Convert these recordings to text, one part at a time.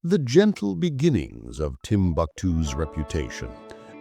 the gentle beginnings of Timbuktu's reputation.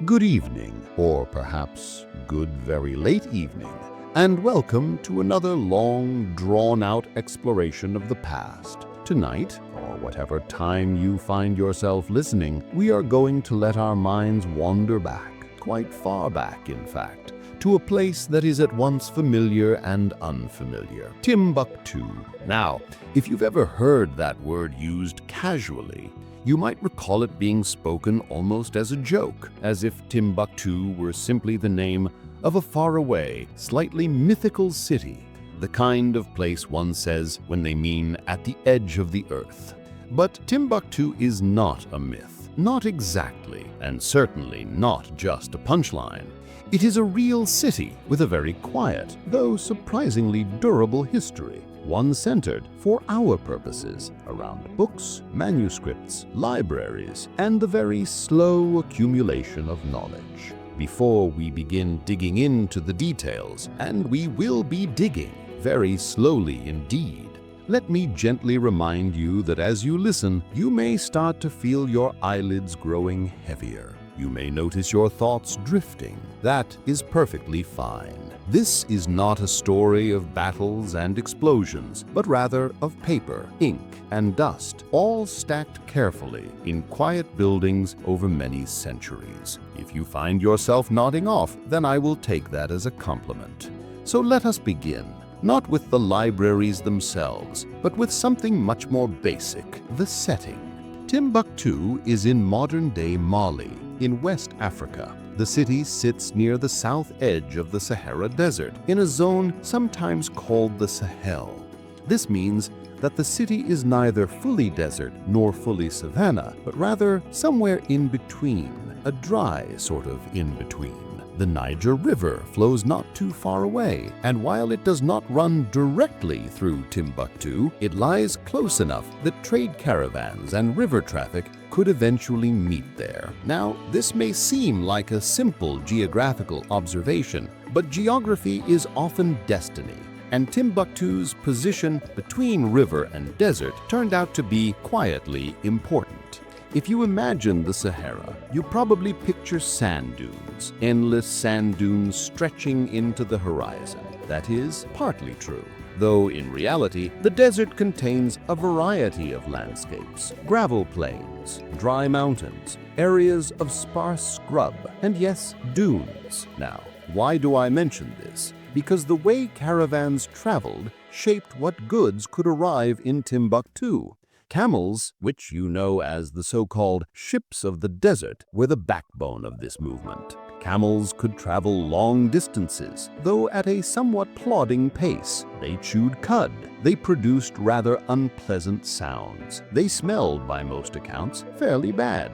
Good evening, or perhaps good very late evening, and welcome to another long, drawn-out exploration of the past. Tonight, or whatever time you find yourself listening, we are going to let our minds wander back, quite far back in fact, to a place that is at once familiar and unfamiliar, Timbuktu. Now, if you've ever heard that word used casually, you might recall it being spoken almost as a joke, as if Timbuktu were simply the name of a faraway, slightly mythical city, the kind of place one says when they mean at the edge of the earth. But Timbuktu is not a myth, not exactly, and certainly not just a punchline. It is a real city with a very quiet, though surprisingly durable history, one centered, for our purposes, around books, manuscripts, libraries, and the very slow accumulation of knowledge. Before we begin digging into the details, and we will be digging very slowly indeed, let me gently remind you that as you listen, you may start to feel your eyelids growing heavier. You may notice your thoughts drifting. That is perfectly fine. This is not a story of battles and explosions, but rather of paper, ink, and dust, all stacked carefully in quiet buildings over many centuries. If you find yourself nodding off, then I will take that as a compliment. So let us begin, not with the libraries themselves, but with something much more basic, the setting. Timbuktu is in modern-day Mali, in West Africa. The city sits near the south edge of the Sahara Desert, in a zone sometimes called the Sahel. This means that the city is neither fully desert nor fully savanna, but rather somewhere in between, a dry sort of in-between. The Niger River flows not too far away, and while it does not run directly through Timbuktu, it lies close enough that trade caravans and river traffic could eventually meet there. Now, this may seem like a simple geographical observation, but geography is often destiny, and Timbuktu's position between river and desert turned out to be quietly important. If you imagine the Sahara, you probably picture sand dunes, endless sand dunes stretching into the horizon. That is partly true, though in reality, the desert contains a variety of landscapes: gravel plains, dry mountains, areas of sparse scrub, and yes, dunes. Now, why do I mention this? Because the way caravans traveled shaped what goods could arrive in Timbuktu. Camels, which you know as the so-called ships of the desert, were the backbone of this movement. Camels could travel long distances, though at a somewhat plodding pace. They chewed cud. They produced rather unpleasant sounds. They smelled, by most accounts, fairly bad.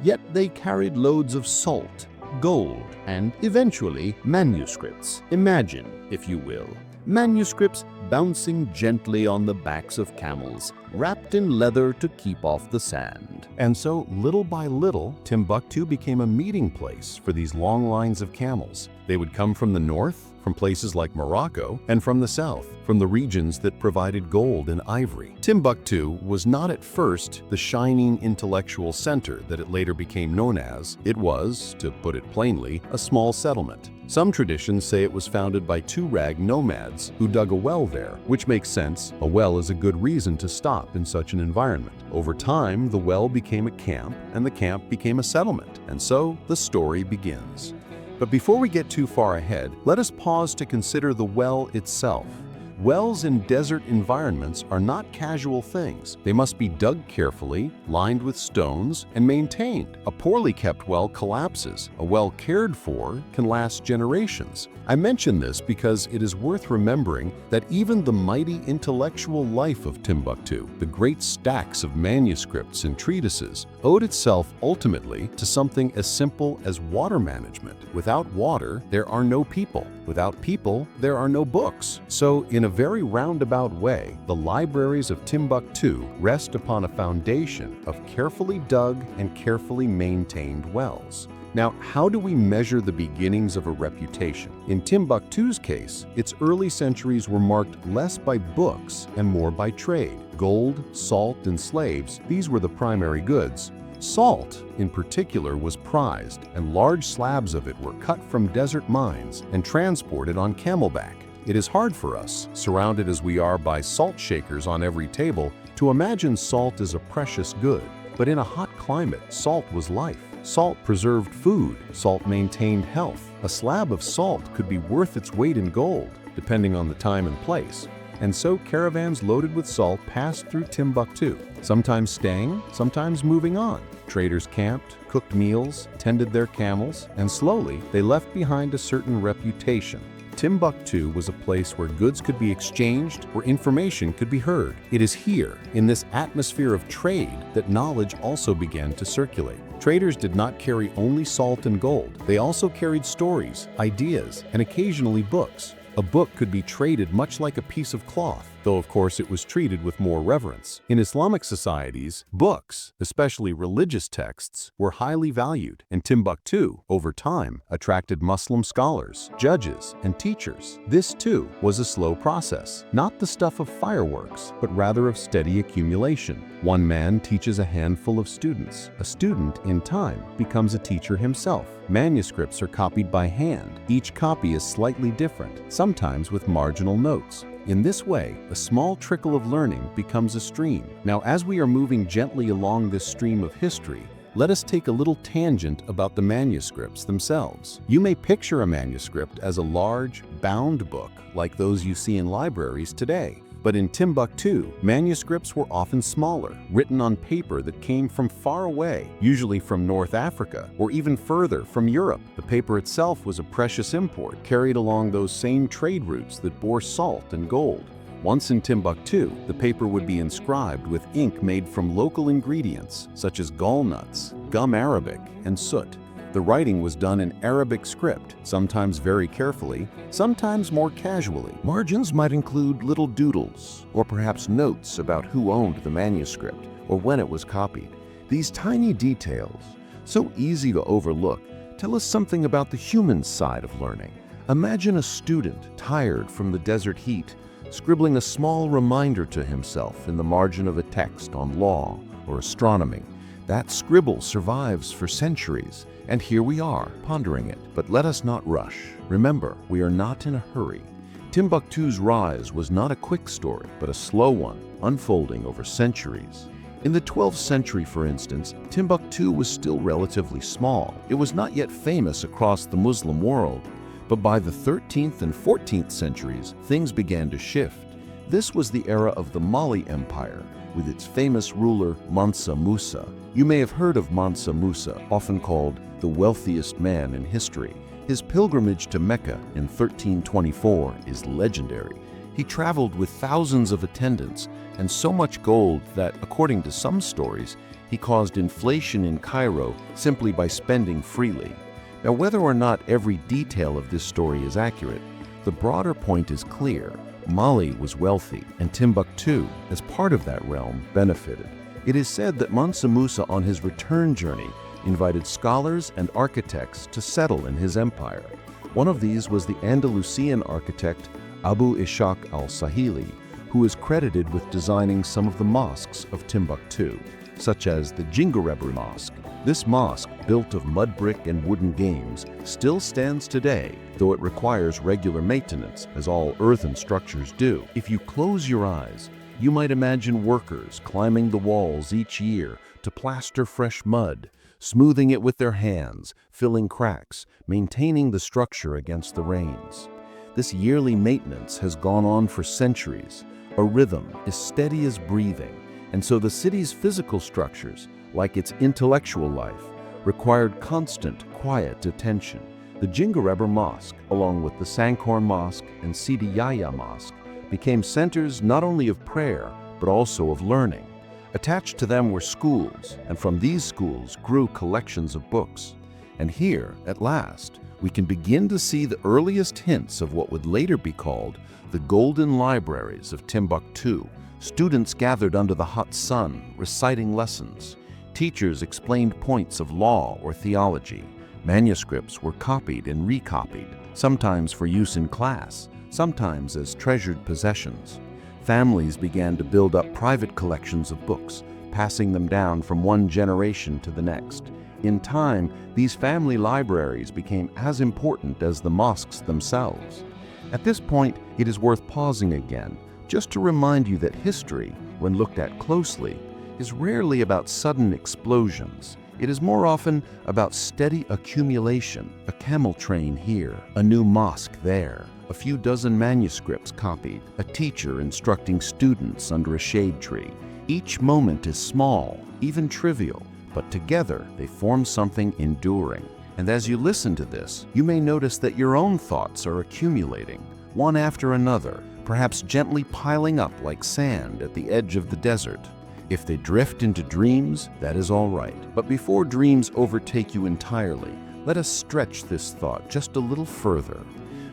Yet they carried loads of salt, gold, and eventually manuscripts. Imagine, if you will, manuscripts bouncing gently on the backs of camels, wrapped in leather to keep off the sand. And so, little by little, Timbuktu became a meeting place for these long lines of camels. They would come from the north, from places like Morocco, and from the south, from the regions that provided gold and ivory. Timbuktu was not at first the shining intellectual center that it later became known as. It was, to put it plainly, a small settlement. Some traditions say it was founded by two rag nomads who dug a well there, which makes sense. A well is a good reason to stop in such an environment. Over time, the well became a camp, and the camp became a settlement, and so the story begins. But before we get too far ahead, let us pause to consider the well itself. Wells in desert environments are not casual things. They must be dug carefully, lined with stones, and maintained. A poorly kept well collapses. A well cared for can last generations. I mention this because it is worth remembering that even the mighty intellectual life of Timbuktu, the great stacks of manuscripts and treatises, owed itself ultimately to something as simple as water management. Without water, there are no people. Without people, there are no books. So, in a very roundabout way, the libraries of Timbuktu rest upon a foundation of carefully dug and carefully maintained wells. Now, how do we measure the beginnings of a reputation? In Timbuktu's case, its early centuries were marked less by books and more by trade. Gold, salt, and slaves, these were the primary goods. Salt, in particular, was prized, and large slabs of it were cut from desert mines and transported on camelback. It is hard for us, surrounded as we are by salt shakers on every table, to imagine salt as a precious good. But in a hot climate, salt was life. Salt preserved food. Salt maintained health. A slab of salt could be worth its weight in gold, depending on the time and place. And so caravans loaded with salt passed through Timbuktu, sometimes staying, sometimes moving on. Traders camped, cooked meals, tended their camels, and slowly they left behind a certain reputation. Timbuktu was a place where goods could be exchanged, where information could be heard. It is here, in this atmosphere of trade, that knowledge also began to circulate. Traders did not carry only salt and gold. They also carried stories, ideas, and occasionally books. A book could be traded much like a piece of cloth, though of course it was treated with more reverence. In Islamic societies, books, especially religious texts, were highly valued, and Timbuktu, over time, attracted Muslim scholars, judges, and teachers. This, too, was a slow process, not the stuff of fireworks, but rather of steady accumulation. One man teaches a handful of students. A student, in time, becomes a teacher himself. Manuscripts are copied by hand. Each copy is slightly different, sometimes with marginal notes. In this way, a small trickle of learning becomes a stream. Now, as we are moving gently along this stream of history, let us take a little tangent about the manuscripts themselves. You may picture a manuscript as a large, bound book like those you see in libraries today. But in Timbuktu, manuscripts were often smaller, written on paper that came from far away, usually from North Africa, or even further from Europe. The paper itself was a precious import, carried along those same trade routes that bore salt and gold. Once in Timbuktu, the paper would be inscribed with ink made from local ingredients, such as gallnuts, gum arabic, and soot. The writing was done in Arabic script, sometimes very carefully, sometimes more casually. Margins might include little doodles, or perhaps notes about who owned the manuscript, or when it was copied. These tiny details, so easy to overlook, tell us something about the human side of learning. Imagine a student, tired from the desert heat, scribbling a small reminder to himself in the margin of a text on law or astronomy. That scribble survives for centuries, and here we are, pondering it. But let us not rush. Remember, we are not in a hurry. Timbuktu's rise was not a quick story, but a slow one, unfolding over centuries. In the 12th century, for instance, Timbuktu was still relatively small. It was not yet famous across the Muslim world, but by the 13th and 14th centuries, things began to shift. This was the era of the Mali Empire, with its famous ruler Mansa Musa. You may have heard of Mansa Musa, often called the wealthiest man in history. His pilgrimage to Mecca in 1324 is legendary. He traveled with thousands of attendants and so much gold that, according to some stories, he caused inflation in Cairo simply by spending freely. Now, whether or not every detail of this story is accurate, the broader point is clear. Mali was wealthy, and Timbuktu, as part of that realm, benefited. It is said that Mansa Musa, on his return journey, invited scholars and architects to settle in his empire. One of these was the Andalusian architect Abu Ishaq al-Sahili, who is credited with designing some of the mosques of Timbuktu, such as the Jingureber Mosque. This mosque, built of mud brick and wooden games, still stands today, though it requires regular maintenance, as all earthen structures do. If you close your eyes, you might imagine workers climbing the walls each year to plaster fresh mud, smoothing it with their hands, filling cracks, maintaining the structure against the rains. This yearly maintenance has gone on for centuries, a rhythm as steady as breathing, and so the city's physical structures, like its intellectual life, required constant, quiet attention. The Jingureber Mosque, along with the Sankhorn Mosque and Sidi Yahya Mosque, became centers not only of prayer, but also of learning. Attached to them were schools, and from these schools grew collections of books. And here, at last, we can begin to see the earliest hints of what would later be called the Golden Libraries of Timbuktu. Students gathered under the hot sun, reciting lessons. Teachers explained points of law or theology. Manuscripts were copied and recopied, sometimes for use in class, sometimes as treasured possessions. Families began to build up private collections of books, passing them down from one generation to the next. In time, these family libraries became as important as the mosques themselves. At this point, it is worth pausing again, just to remind you that history, when looked at closely, is rarely about sudden explosions. It is more often about steady accumulation, a camel train here, a new mosque there, a few dozen manuscripts copied, a teacher instructing students under a shade tree. Each moment is small, even trivial, but together they form something enduring. And as you listen to this, you may notice that your own thoughts are accumulating, one after another, perhaps gently piling up like sand at the edge of the desert. If they drift into dreams, that is all right. But before dreams overtake you entirely, let us stretch this thought just a little further.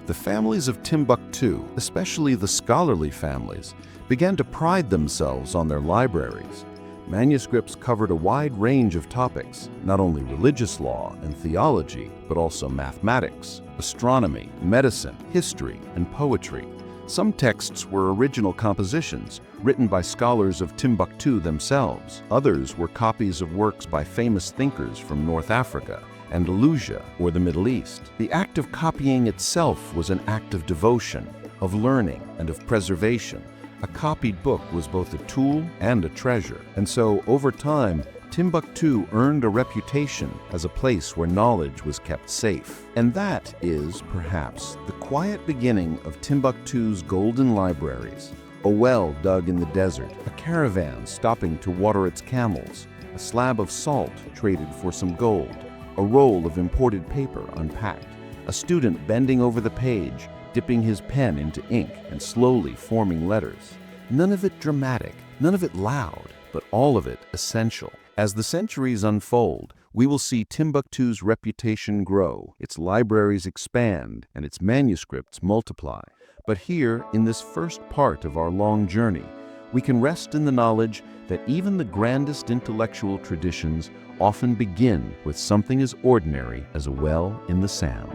The families of Timbuktu, especially the scholarly families, began to pride themselves on their libraries. Manuscripts covered a wide range of topics, not only religious law and theology, but also mathematics, astronomy, medicine, history, and poetry. Some texts were original compositions, written by scholars of Timbuktu themselves. Others were copies of works by famous thinkers from North Africa, Andalusia, or the Middle East. The act of copying itself was an act of devotion, of learning, and of preservation. A copied book was both a tool and a treasure. And so, over time, Timbuktu earned a reputation as a place where knowledge was kept safe. And that is, perhaps, the quiet beginning of Timbuktu's golden libraries. A well dug in the desert, a caravan stopping to water its camels, a slab of salt traded for some gold, a roll of imported paper unpacked, a student bending over the page, dipping his pen into ink and slowly forming letters. None of it dramatic, none of it loud, but all of it essential. As the centuries unfold, we will see Timbuktu's reputation grow, its libraries expand, and its manuscripts multiply. But here, in this first part of our long journey, we can rest in the knowledge that even the grandest intellectual traditions often begin with something as ordinary as a well in the sand.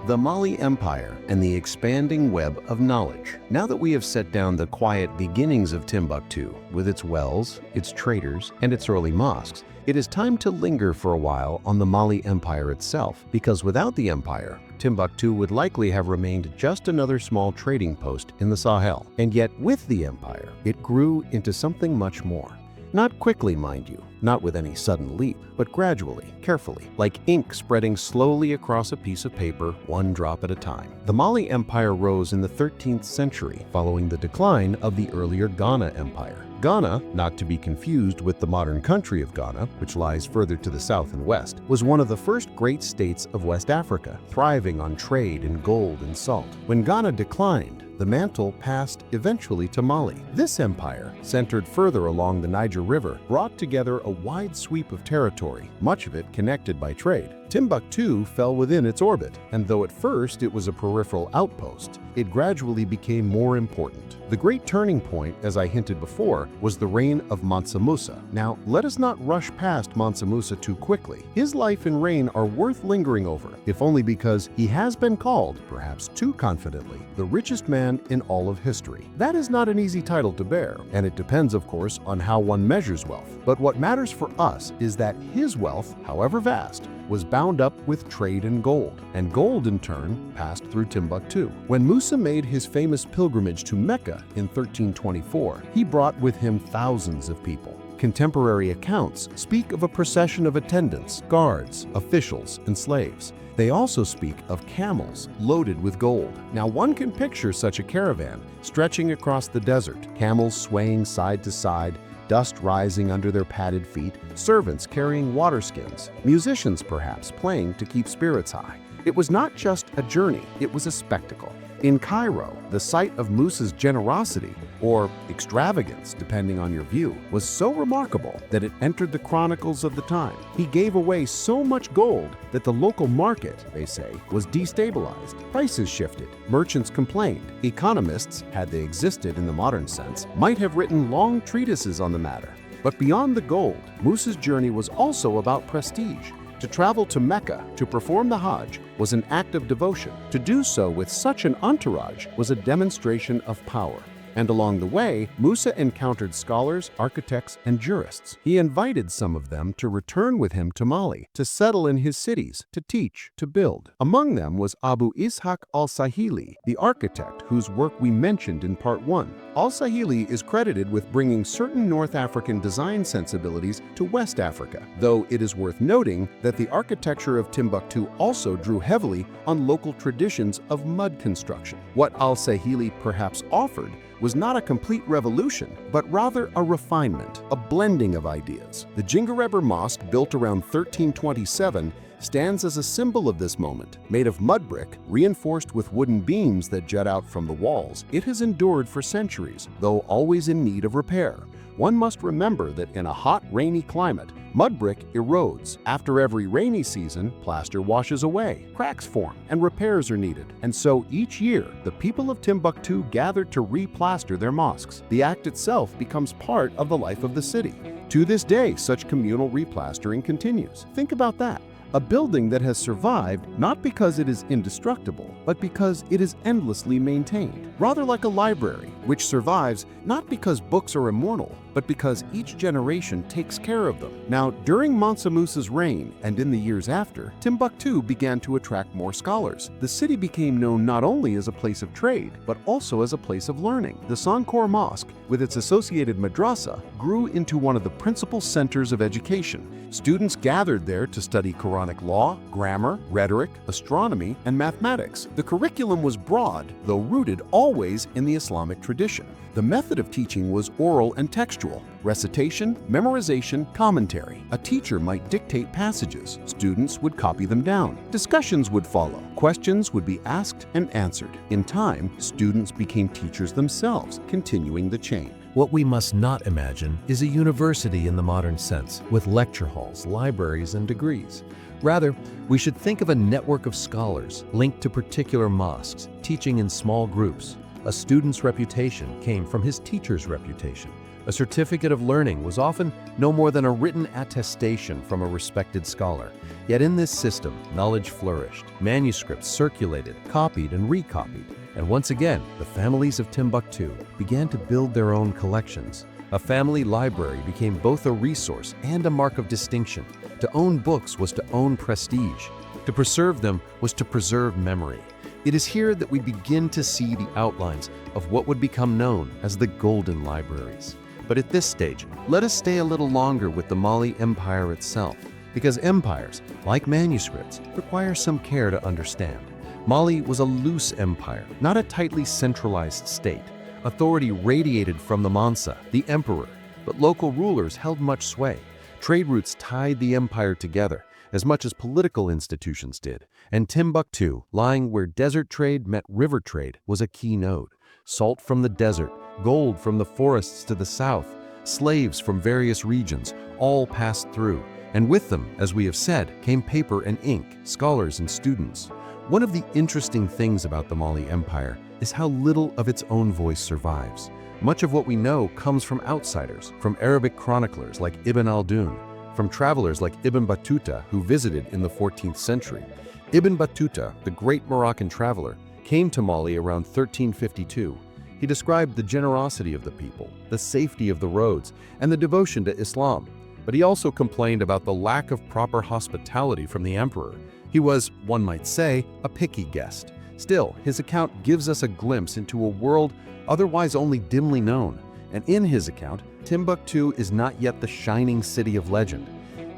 The Mali Empire and the expanding web of knowledge. Now that we have set down the quiet beginnings of Timbuktu, with its wells, its traders, and its early mosques, it is time to linger for a while on the Mali Empire itself, because without the empire, Timbuktu would likely have remained just another small trading post in the Sahel. And yet, with the empire, it grew into something much more. Not quickly, mind you, not with any sudden leap, but gradually, carefully, like ink spreading slowly across a piece of paper, one drop at a time. The Mali Empire rose in the 13th century, following the decline of the earlier Ghana Empire. Ghana, not to be confused with the modern country of Ghana, which lies further to the south and west, was one of the first great states of West Africa, thriving on trade in gold and salt. When Ghana declined, the mantle passed eventually to Mali. This empire, centered further along the Niger River, brought together a wide sweep of territory, much of it connected by trade. Timbuktu fell within its orbit, and though at first it was a peripheral outpost, it gradually became more important. The great turning point, as I hinted before, was the reign of Mansa Musa. Now, let us not rush past Mansa Musa too quickly. His life and reign are worth lingering over, if only because he has been called, perhaps too confidently, the richest man in all of history. That is not an easy title to bear, and it depends, of course, on how one measures wealth. But what matters for us is that his wealth, however vast, was bound up with trade and gold in turn passed through Timbuktu. When Musa made his famous pilgrimage to Mecca in 1324, he brought with him thousands of people. Contemporary accounts speak of a procession of attendants, guards, officials, and slaves. They also speak of camels loaded with gold. Now one can picture such a caravan stretching across the desert, camels swaying side to side, dust rising under their padded feet, servants carrying water skins, musicians perhaps playing to keep spirits high. It was not just a journey, it was a spectacle. In Cairo, the site of Musa's generosity, or extravagance depending on your view, was so remarkable that it entered the chronicles of the time. He gave away so much gold that the local market, they say, was destabilized. Prices shifted, merchants complained. Economists, had they existed in the modern sense, might have written long treatises on the matter. But beyond the gold, Musa's journey was also about prestige. To travel to Mecca to perform the Hajj was an act of devotion. To do so with such an entourage was a demonstration of power. And along the way, Musa encountered scholars, architects, and jurists. He invited some of them to return with him to Mali, to settle in his cities, to teach, to build. Among them was Abu Ishaq al-Sahili, the architect whose work we mentioned in Part 1. Al-Sahili is credited with bringing certain North African design sensibilities to West Africa, though it is worth noting that the architecture of Timbuktu also drew heavily on local traditions of mud construction. What al-Sahili perhaps offered was not a complete revolution, but rather a refinement, a blending of ideas. The Jingareber Mosque, built around 1327, stands as a symbol of this moment. Made of mud brick, reinforced with wooden beams that jut out from the walls, it has endured for centuries, though always in need of repair. One must remember that in a hot, rainy climate, mud brick erodes. After every rainy season, plaster washes away, cracks form, and repairs are needed. And so each year, the people of Timbuktu gather to replaster their mosques. The act itself becomes part of the life of the city. To this day, such communal replastering continues. Think about that. A building that has survived not because it is indestructible, but because it is endlessly maintained. Rather like a library, which survives not because books are immortal, but because each generation takes care of them. Now, during Mansa Musa's reign and in the years after, Timbuktu began to attract more scholars. The city became known not only as a place of trade, but also as a place of learning. The Sankor Mosque, with its associated madrasa, grew into one of the principal centers of education. Students gathered there to study Quranic law, grammar, rhetoric, astronomy, and mathematics. The curriculum was broad, though rooted always in the Islamic tradition. The method of teaching was oral and textual: recitation, memorization, commentary. A teacher might dictate passages. Students would copy them down. Discussions would follow. Questions would be asked and answered. In time, students became teachers themselves, continuing the chain. What we must not imagine is a university in the modern sense, with lecture halls, libraries, and degrees. Rather, we should think of a network of scholars linked to particular mosques, teaching in small groups. A student's reputation came from his teacher's reputation. A certificate of learning was often no more than a written attestation from a respected scholar. Yet in this system, knowledge flourished. Manuscripts circulated, copied and recopied. And once again, the families of Timbuktu began to build their own collections. A family library became both a resource and a mark of distinction. To own books was to own prestige. To preserve them was to preserve memory. It is here that we begin to see the outlines of what would become known as the Golden Libraries. But at this stage, let us stay a little longer with the Mali Empire itself, because empires, like manuscripts, require some care to understand. Mali was a loose empire, not a tightly centralized state. Authority radiated from the Mansa, the emperor, but local rulers held much sway. Trade routes tied the empire together, as much as political institutions did, and Timbuktu, lying where desert trade met river trade, was a key node. Salt from the desert, gold from the forests to the south, slaves from various regions, all passed through, and with them, as we have said, came paper and ink, scholars and students. One of the interesting things about the Mali Empire is how little of its own voice survives. Much of what we know comes from outsiders, from Arabic chroniclers like Ibn Khaldun, from travelers like Ibn Battuta, who visited in the 14th century. Ibn Battuta, the great Moroccan traveler, came to Mali around 1352. He described the generosity of the people, the safety of the roads, and the devotion to Islam. But he also complained about the lack of proper hospitality from the emperor. He was, one might say, a picky guest. Still, his account gives us a glimpse into a world otherwise only dimly known. And in his account, Timbuktu is not yet the shining city of legend.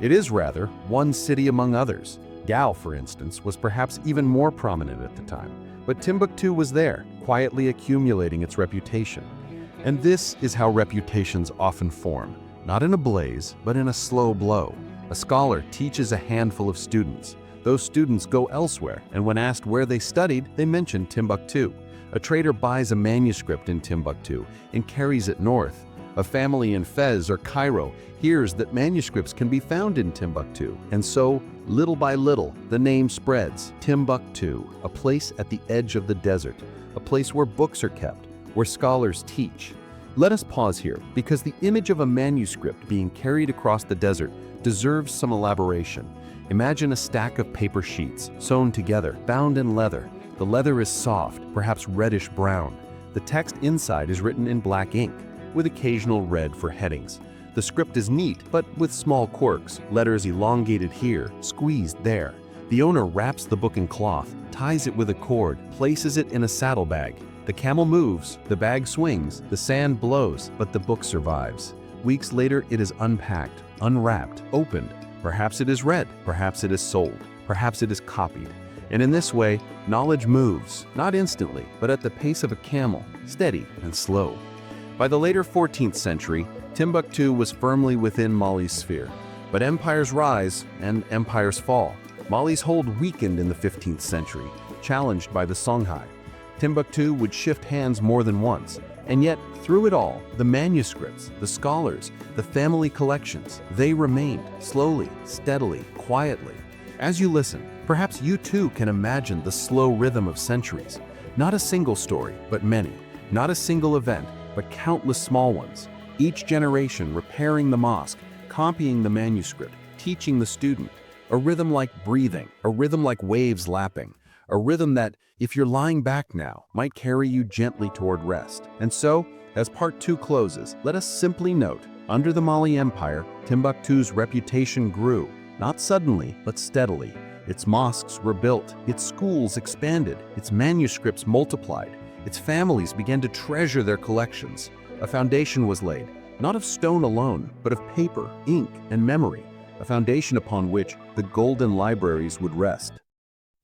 It is rather one city among others. Gao, for instance, was perhaps even more prominent at the time. But Timbuktu was there, quietly accumulating its reputation. And this is how reputations often form, not in a blaze, but in a slow blow. A scholar teaches a handful of students. Those students go elsewhere, and when asked where they studied, they mention Timbuktu. A trader buys a manuscript in Timbuktu and carries it north. A family in Fez or Cairo hears that manuscripts can be found in Timbuktu. And so, little by little, the name spreads. Timbuktu, a place at the edge of the desert, a place where books are kept, where scholars teach. Let us pause here, because the image of a manuscript being carried across the desert deserves some elaboration. Imagine a stack of paper sheets, sewn together, bound in leather. The leather is soft, perhaps reddish-brown. The text inside is written in black ink, with occasional red for headings. The script is neat, but with small quirks, letters elongated here, squeezed there. The owner wraps the book in cloth, ties it with a cord, places it in a saddlebag. The camel moves, the bag swings, the sand blows, but the book survives. Weeks later, it is unpacked, unwrapped, opened. Perhaps it is read, perhaps it is sold, perhaps it is copied. And in this way, knowledge moves, not instantly, but at the pace of a camel, steady and slow. By the later 14th century, Timbuktu was firmly within Mali's sphere. But empires rise and empires fall. Mali's hold weakened in the 15th century, challenged by the Songhai. Timbuktu would shift hands more than once, and yet, through it all, the manuscripts, the scholars, the family collections, they remained, slowly, steadily, quietly. As you listen, perhaps you too can imagine the slow rhythm of centuries. Not a single story, but many. Not a single event, but countless small ones. Each generation repairing the mosque, copying the manuscript, teaching the student. A rhythm like breathing, a rhythm like waves lapping. A rhythm that, if you're lying back now, might carry you gently toward rest. And so, as part 2 closes, let us simply note, under the Mali Empire, Timbuktu's reputation grew, not suddenly, but steadily. Its mosques were built, its schools expanded, its manuscripts multiplied, its families began to treasure their collections. A foundation was laid, not of stone alone, but of paper, ink, and memory, a foundation upon which the golden libraries would rest.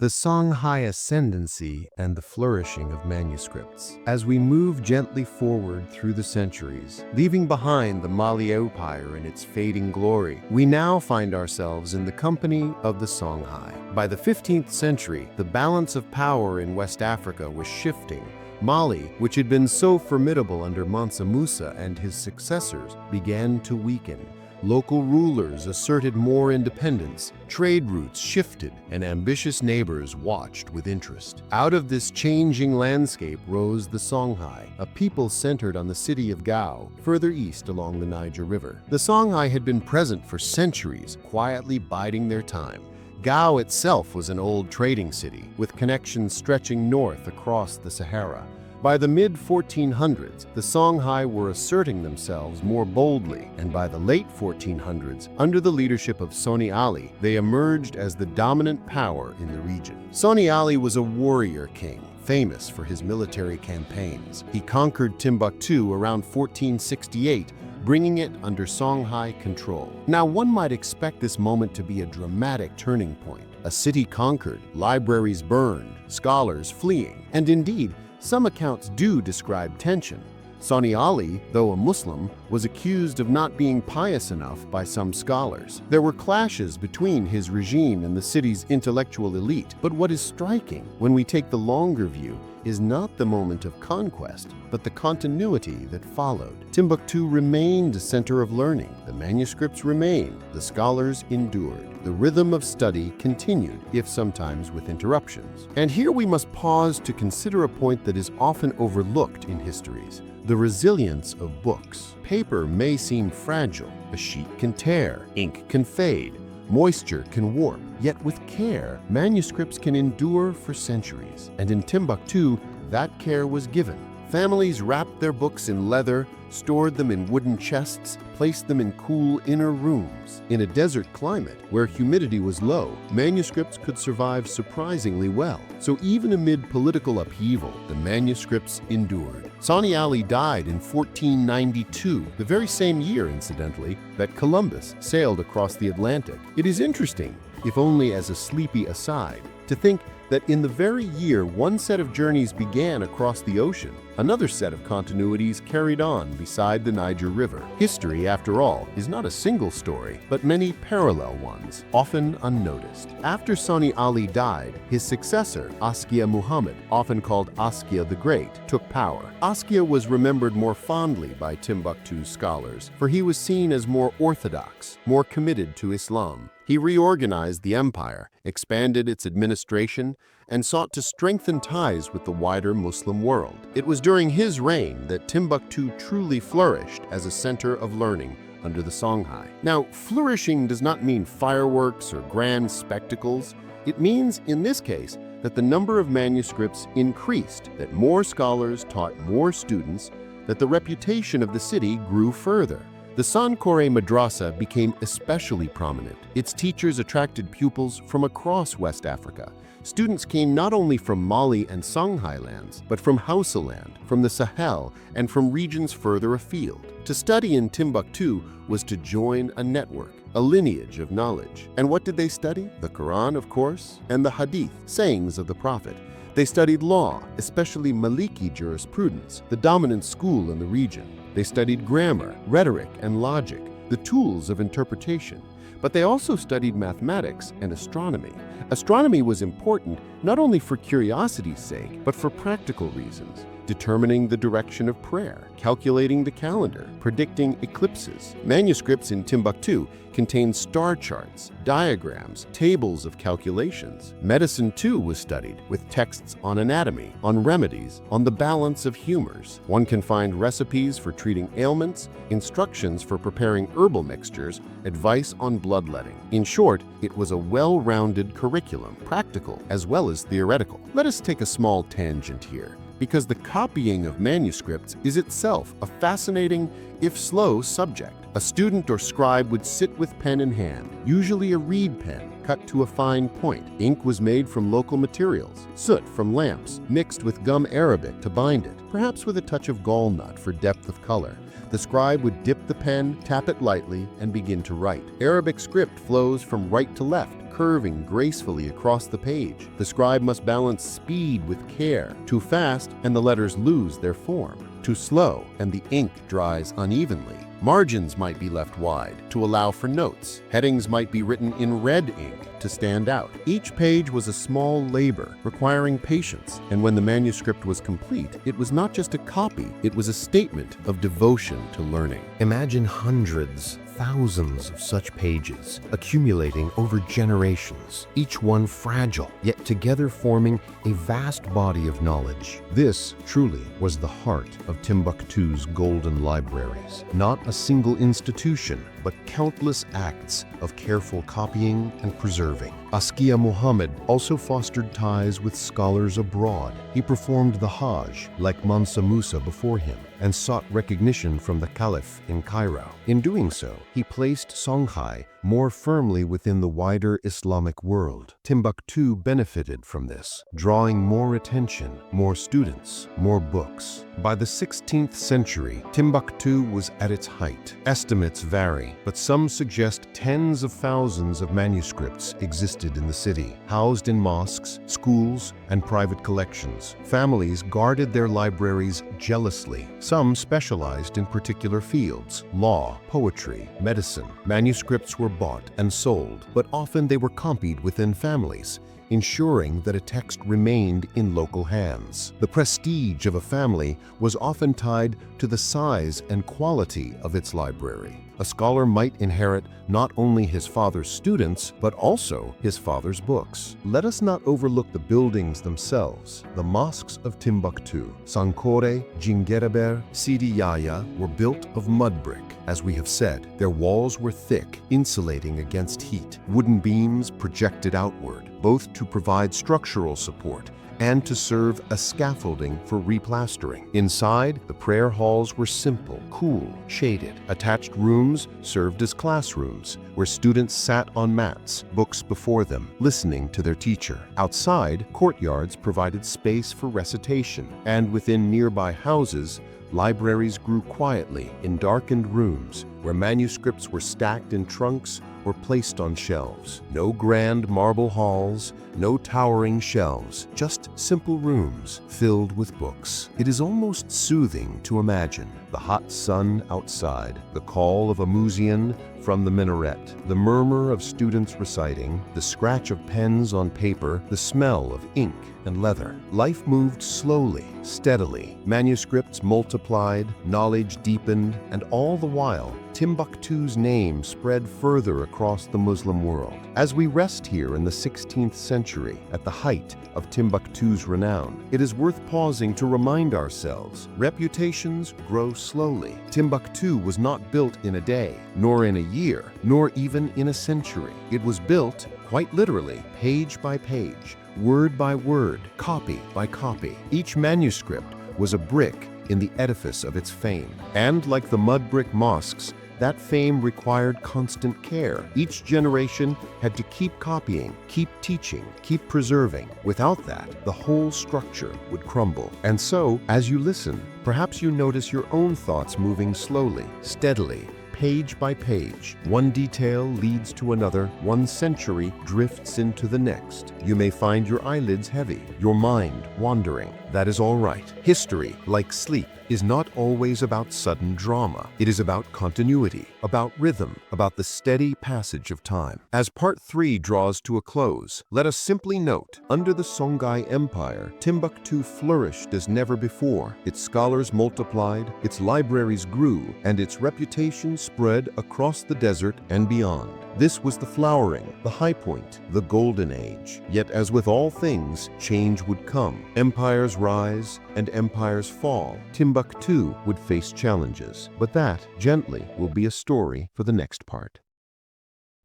The Songhai ascendancy and the flourishing of manuscripts. As we move gently forward through the centuries, leaving behind the Mali Empire in its fading glory, we now find ourselves in the company of the Songhai. By the 15th century, the balance of power in West Africa was shifting. Mali, which had been so formidable under Mansa Musa and his successors, began to weaken. Local rulers asserted more independence, trade routes shifted, and ambitious neighbors watched with interest. Out of this changing landscape rose the Songhai, a people centered on the city of Gao, further east along the Niger River. The Songhai had been present for centuries, quietly biding their time. Gao itself was an old trading city, with connections stretching north across the Sahara. By the mid-1400s, the Songhai were asserting themselves more boldly, and by the late 1400s, under the leadership of Soni Ali, they emerged as the dominant power in the region. Soni Ali was a warrior king, famous for his military campaigns. He conquered Timbuktu around 1468, bringing it under Songhai control. Now, one might expect this moment to be a dramatic turning point. A city conquered, libraries burned, scholars fleeing, and indeed, some accounts do describe tension. Soni Ali, though a Muslim, was accused of not being pious enough by some scholars. There were clashes between his regime and the city's intellectual elite, but what is striking, when we take the longer view, is not the moment of conquest, but the continuity that followed. Timbuktu remained a center of learning, the manuscripts remained, the scholars endured. The rhythm of study continued, if sometimes with interruptions. And here we must pause to consider a point that is often overlooked in histories: the resilience of books. Paper may seem fragile, a sheet can tear, ink can fade, moisture can warp, yet with care, manuscripts can endure for centuries. And in Timbuktu, that care was given. Families wrapped their books in leather, stored them in wooden chests, placed them in cool inner rooms. In a desert climate, where humidity was low, manuscripts could survive surprisingly well. So even amid political upheaval, the manuscripts endured. Soni Ali died in 1492, the very same year, incidentally, that Columbus sailed across the Atlantic. It is interesting, if only as a sleepy aside, to think that in the very year one set of journeys began across the ocean, another set of continuities carried on beside the Niger River. History, after all, is not a single story, but many parallel ones, often unnoticed. After Soni Ali died, his successor, Askia Muhammad, often called Askia the Great, took power. Askia was remembered more fondly by Timbuktu scholars, for he was seen as more orthodox, more committed to Islam. He reorganized the empire, expanded its administration, and sought to strengthen ties with the wider Muslim world. It was during his reign that Timbuktu truly flourished as a center of learning under the Songhai. Now, flourishing does not mean fireworks or grand spectacles. It means, in this case, that the number of manuscripts increased, that more scholars taught more students, that the reputation of the city grew further. The Sankore Madrasa became especially prominent. Its teachers attracted pupils from across West Africa. Students came not only from Mali and Songhai lands, but from Hausa land, from the Sahel, and from regions further afield. To study in Timbuktu was to join a network, a lineage of knowledge. And what did they study? The Quran, of course, and the Hadith, sayings of the Prophet. They studied law, especially Maliki jurisprudence, the dominant school in the region. They studied grammar, rhetoric, and logic, the tools of interpretation. But they also studied mathematics and astronomy. Astronomy was important not only for curiosity's sake, but for practical reasons. Determining the direction of prayer, calculating the calendar, predicting eclipses. Manuscripts in Timbuktu contained star charts, diagrams, tables of calculations. Medicine too was studied, with texts on anatomy, on remedies, on the balance of humors. One can find recipes for treating ailments, instructions for preparing herbal mixtures, advice on bloodletting. In short, it was a well-rounded curriculum, practical as well as theoretical. Let us take a small tangent here, because the copying of manuscripts is itself a fascinating, if slow, subject. A student or scribe would sit with pen in hand, usually a reed pen, cut to a fine point. Ink was made from local materials, soot from lamps, mixed with gum arabic to bind it, perhaps with a touch of gallnut for depth of color. The scribe would dip the pen, tap it lightly, and begin to write. Arabic script flows from right to left, curving gracefully across the page. The scribe must balance speed with care. Too fast, and the letters lose their form. Too slow, and the ink dries unevenly. Margins might be left wide to allow for notes. Headings might be written in red ink to stand out. Each page was a small labor, requiring patience, and when the manuscript was complete, it was not just a copy, it was a statement of devotion to learning. Imagine hundreds, thousands of such pages accumulating over generations, each one fragile, yet together forming a vast body of knowledge. This truly was the heart of Timbuktu's golden libraries. Not a single institution, but countless acts of careful copying and preserving. Askia Muhammad also fostered ties with scholars abroad. He performed the Hajj, like Mansa Musa before him, and sought recognition from the Caliph in Cairo. In doing so, he placed Songhai more firmly within the wider Islamic world. Timbuktu benefited from this, drawing more attention, more students, more books. By the 16th century, Timbuktu was at its height. Estimates vary, but some suggest tens of thousands of manuscripts existed in the city, housed in mosques, schools, and private collections. Families guarded their libraries jealously. Some specialized in particular fields: law, poetry, medicine. Manuscripts were bought and sold, but often they were copied within families, ensuring that a text remained in local hands. The prestige of a family was often tied to the size and quality of its library. A scholar might inherit not only his father's students, but also his father's books. Let us not overlook the buildings themselves. The mosques of Timbuktu, Sankore, Jingereber, Sidi Yahya, were built of mud brick. As we have said, their walls were thick, insulating against heat. Wooden beams projected outward, both to provide structural support and to serve as scaffolding for replastering. Inside, the prayer halls were simple, cool, shaded. Attached rooms served as classrooms, where students sat on mats, books before them, listening to their teacher. Outside, courtyards provided space for recitation, and within nearby houses, libraries grew quietly in darkened rooms where manuscripts were stacked in trunks or placed on shelves. No grand marble halls, no towering shelves, just simple rooms filled with books. It is almost soothing to imagine the hot sun outside, the call of a muezzin from the minaret, the murmur of students reciting, the scratch of pens on paper, the smell of ink and leather. Life moved slowly, steadily. Manuscripts multiplied, knowledge deepened, and all the while, Timbuktu's name spread further across the Muslim world. As we rest here in the 16th century, at the height of Timbuktu's renown, it is worth pausing to remind ourselves, reputations grow slowly. Timbuktu was not built in a day, nor in a year, nor even in a century. It was built, quite literally, page by page, word by word, copy by copy. Each manuscript was a brick in the edifice of its fame. And like the mud brick mosques, that fame required constant care. Each generation had to keep copying, keep teaching, keep preserving. Without that, the whole structure would crumble. And so, as you listen, perhaps you notice your own thoughts moving slowly, steadily, page by page. One detail leads to another, one century drifts into the next. You may find your eyelids heavy, your mind wandering. That is all right. History, like sleep, is not always about sudden drama. It is about continuity, about rhythm, about the steady passage of time. As part 3 draws to a close, let us simply note, under the Songhai Empire, Timbuktu flourished as never before. Its scholars multiplied, its libraries grew, and its reputation spread across the desert and beyond. This was the flowering, the high point, the golden age. Yet as with all things, change would come. Empires rise and empires fall. Timbuktu would face challenges, but that, gently, will be a story for the next part.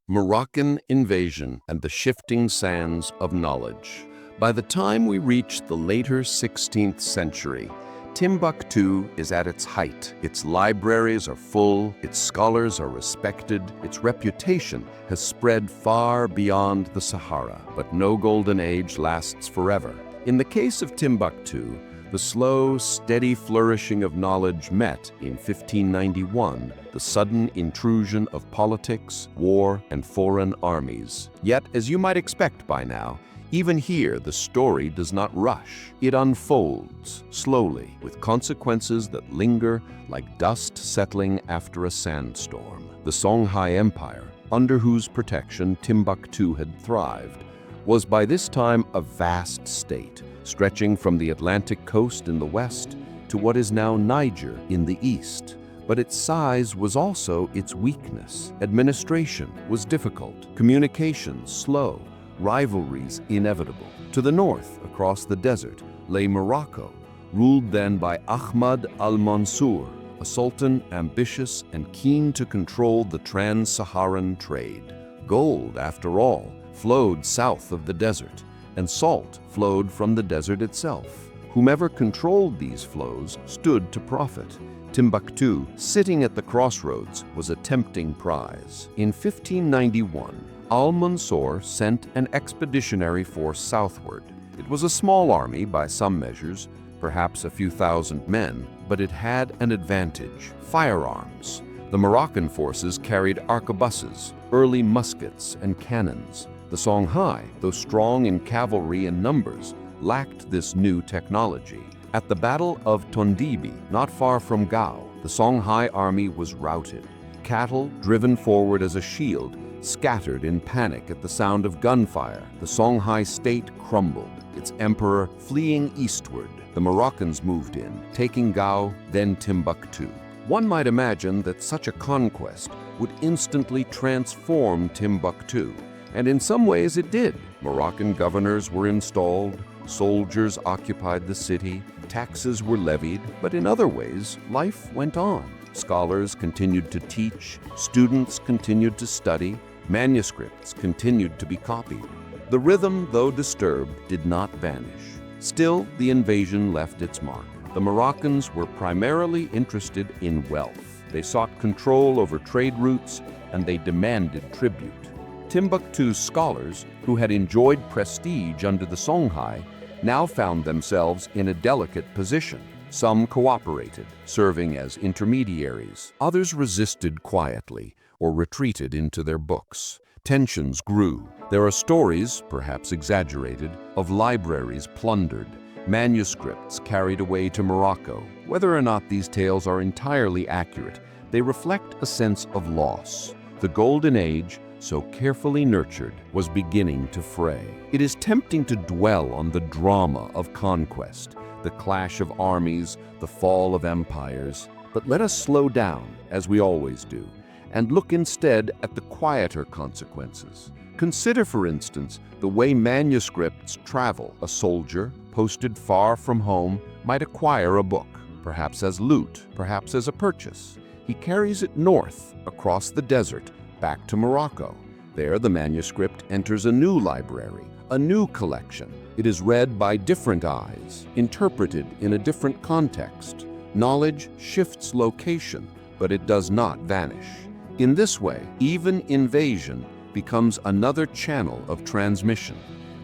Moroccan invasion and the shifting sands of knowledge. By the time we reach the later 16th century, Timbuktu is at its height. Its libraries are full, its scholars are respected, its reputation has spread far beyond the Sahara. But no golden age lasts forever. In the case of Timbuktu, the slow, steady flourishing of knowledge met, in 1591, the sudden intrusion of politics, war, and foreign armies. Yet, as you might expect by now, even here, the story does not rush. It unfolds slowly, with consequences that linger like dust settling after a sandstorm. The Songhai Empire, under whose protection Timbuktu had thrived, was by this time a vast state, stretching from the Atlantic coast in the west to what is now Niger in the east. But its size was also its weakness. Administration was difficult, communication slow, rivalries inevitable. To the north, across the desert, lay Morocco, ruled then by Ahmad al-Mansur, a sultan ambitious and keen to control the trans-Saharan trade. Gold, after all, flowed south of the desert, and salt flowed from the desert itself. Whomever controlled these flows stood to profit. Timbuktu, sitting at the crossroads, was a tempting prize. In 1591, Al-Mansur sent an expeditionary force southward. It was a small army by some measures, perhaps a few thousand men, but it had an advantage: firearms. The Moroccan forces carried arquebuses, early muskets, and cannons. The Songhai, though strong in cavalry and numbers, lacked this new technology. At the Battle of Tondibi, not far from Gao, the Songhai army was routed. Cattle, driven forward as a shield, scattered in panic at the sound of gunfire. The Songhai state crumbled, its emperor fleeing eastward. The Moroccans moved in, taking Gao, then Timbuktu. One might imagine that such a conquest would instantly transform Timbuktu, and in some ways it did. Moroccan governors were installed, soldiers occupied the city, taxes were levied, but in other ways, life went on. Scholars continued to teach, students continued to study, manuscripts continued to be copied. The rhythm, though disturbed, did not vanish. Still, the invasion left its mark. The Moroccans were primarily interested in wealth. They sought control over trade routes, and they demanded tribute. Timbuktu's scholars, who had enjoyed prestige under the Songhai, now found themselves in a delicate position. Some cooperated, serving as intermediaries. Others resisted quietly or retreated into their books. Tensions grew. There are stories, perhaps exaggerated, of libraries plundered, manuscripts carried away to Morocco. Whether or not these tales are entirely accurate, they reflect a sense of loss. The Golden Age, so carefully nurtured, was beginning to fray. It is tempting to dwell on the drama of conquest, the clash of armies, the fall of empires. But let us slow down, as we always do, and look instead at the quieter consequences. Consider, for instance, the way manuscripts travel. A soldier, posted far from home, might acquire a book, perhaps as loot, perhaps as a purchase. He carries it north, across the desert, back to Morocco. There, the manuscript enters a new library, a new collection. It is read by different eyes, interpreted in a different context. Knowledge shifts location, but it does not vanish. In this way, even invasion becomes another channel of transmission.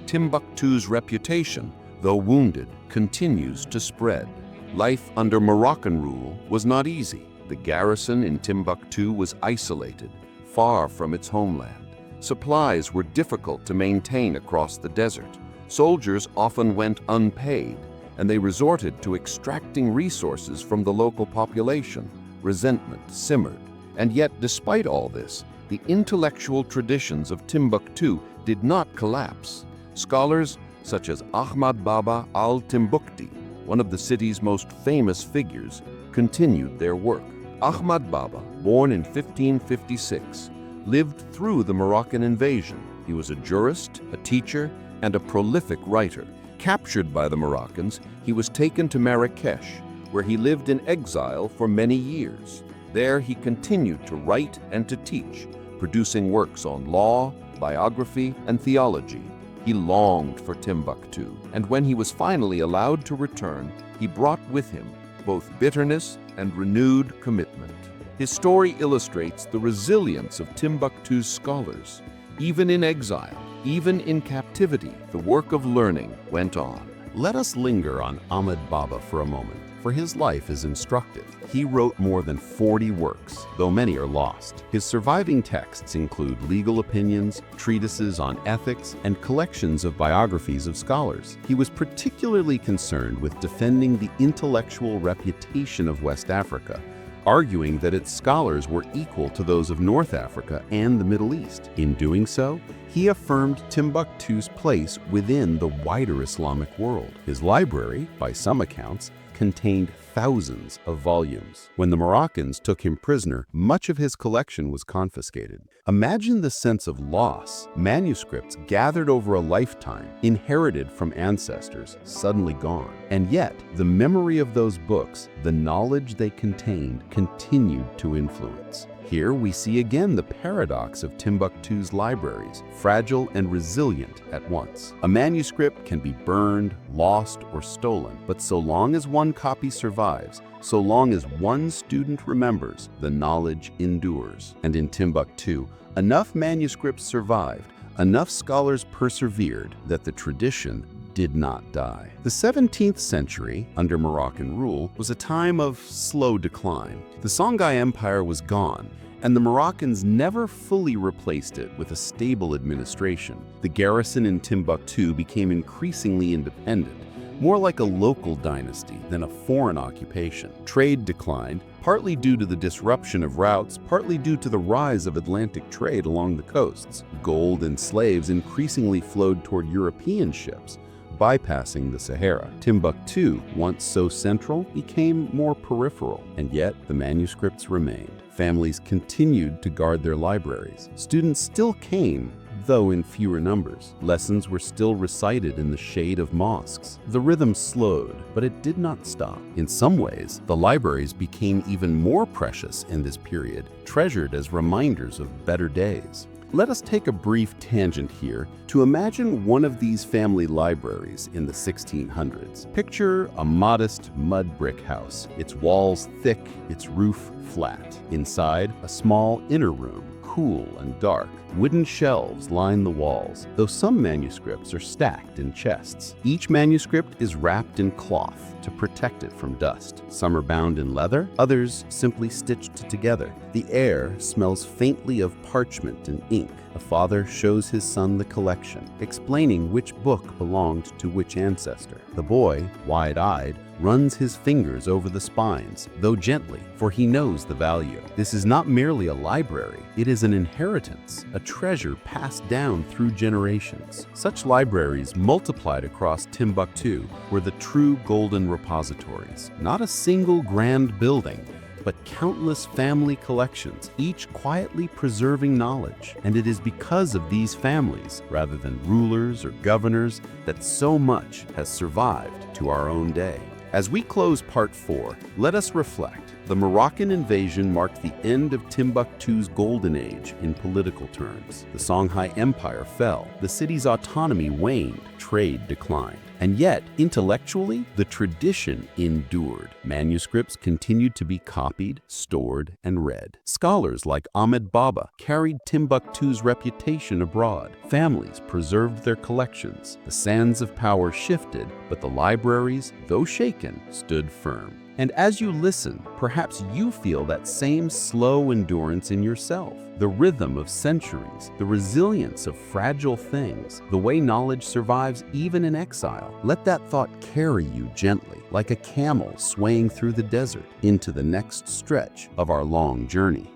Timbuktu's reputation, though wounded, continues to spread. Life under Moroccan rule was not easy. The garrison in Timbuktu was isolated, far from its homeland. Supplies were difficult to maintain across the desert. Soldiers often went unpaid, and they resorted to extracting resources from the local population. Resentment simmered. And yet, despite all this, the intellectual traditions of Timbuktu did not collapse. Scholars such as Ahmad Baba al-Timbukti, one of the city's most famous figures, continued their work. Ahmad Baba, born in 1556, lived through the Moroccan invasion. He was a jurist, a teacher, and a prolific writer. Captured by the Moroccans, he was taken to Marrakesh, where he lived in exile for many years. There he continued to write and to teach, producing works on law, biography, and theology. He longed for Timbuktu, and when he was finally allowed to return, he brought with him both bitterness and renewed commitment. His story illustrates the resilience of Timbuktu's scholars. Even in exile, even in captivity, the work of learning went on. Let us linger on Ahmad Baba for a moment, for his life is instructive. He wrote more than 40 works, though many are lost. His surviving texts include legal opinions, treatises on ethics, and collections of biographies of scholars. He was particularly concerned with defending the intellectual reputation of West Africa, arguing that its scholars were equal to those of North Africa and the Middle East. In doing so, he affirmed Timbuktu's place within the wider Islamic world. His library, by some accounts, contained thousands of volumes. When the Moroccans took him prisoner, much of his collection was confiscated. Imagine the sense of loss. Manuscripts gathered over a lifetime, inherited from ancestors, suddenly gone. And yet, the memory of those books, the knowledge they contained, continued to influence. Here we see again the paradox of Timbuktu's libraries, fragile and resilient at once. A manuscript can be burned, lost, or stolen, but so long as one copy survives, so long as one student remembers, the knowledge endures. And in Timbuktu, enough manuscripts survived, enough scholars persevered that the tradition did not die. The 17th century, under Moroccan rule, was a time of slow decline. The Songhai Empire was gone, and the Moroccans never fully replaced it with a stable administration. The garrison in Timbuktu became increasingly independent, more like a local dynasty than a foreign occupation. Trade declined, partly due to the disruption of routes, partly due to the rise of Atlantic trade along the coasts. Gold and slaves increasingly flowed toward European ships, bypassing the Sahara. Timbuktu, once so central, became more peripheral, and yet the manuscripts remained. Families continued to guard their libraries. Students still came, though in fewer numbers. Lessons were still recited in the shade of mosques. The rhythm slowed, but it did not stop. In some ways, the libraries became even more precious in this period, treasured as reminders of better days. Let us take a brief tangent here to imagine one of these family libraries in the 1600s. Picture a modest mud brick house, its walls thick, its roof flat. Inside, a small inner room, cool and dark. Wooden shelves line the walls, though some manuscripts are stacked in chests. Each manuscript is wrapped in cloth to protect it from dust. Some are bound in leather, others simply stitched together. The air smells faintly of parchment and ink. A father shows his son the collection, explaining which book belonged to which ancestor. The boy, wide-eyed, runs his fingers over the spines, though gently, for he knows the value. This is not merely a library, it is an inheritance, a treasure passed down through generations. Such libraries multiplied across Timbuktu were the true golden repositories. Not a single grand building, but countless family collections, each quietly preserving knowledge. And it is because of these families, rather than rulers or governors, that so much has survived to our own day. As we close part 4, let us reflect. The Moroccan invasion marked the end of Timbuktu's golden age in political terms. The Songhai Empire fell, the city's autonomy waned, trade declined. And yet, intellectually, the tradition endured. Manuscripts continued to be copied, stored, and read. Scholars like Ahmed Baba carried Timbuktu's reputation abroad. Families preserved their collections. The sands of power shifted, but the libraries, though shaken, stood firm. And as you listen, perhaps you feel that same slow endurance in yourself. The rhythm of centuries, the resilience of fragile things, the way knowledge survives even in exile. Let that thought carry you gently, like a camel swaying through the desert, into the next stretch of our long journey.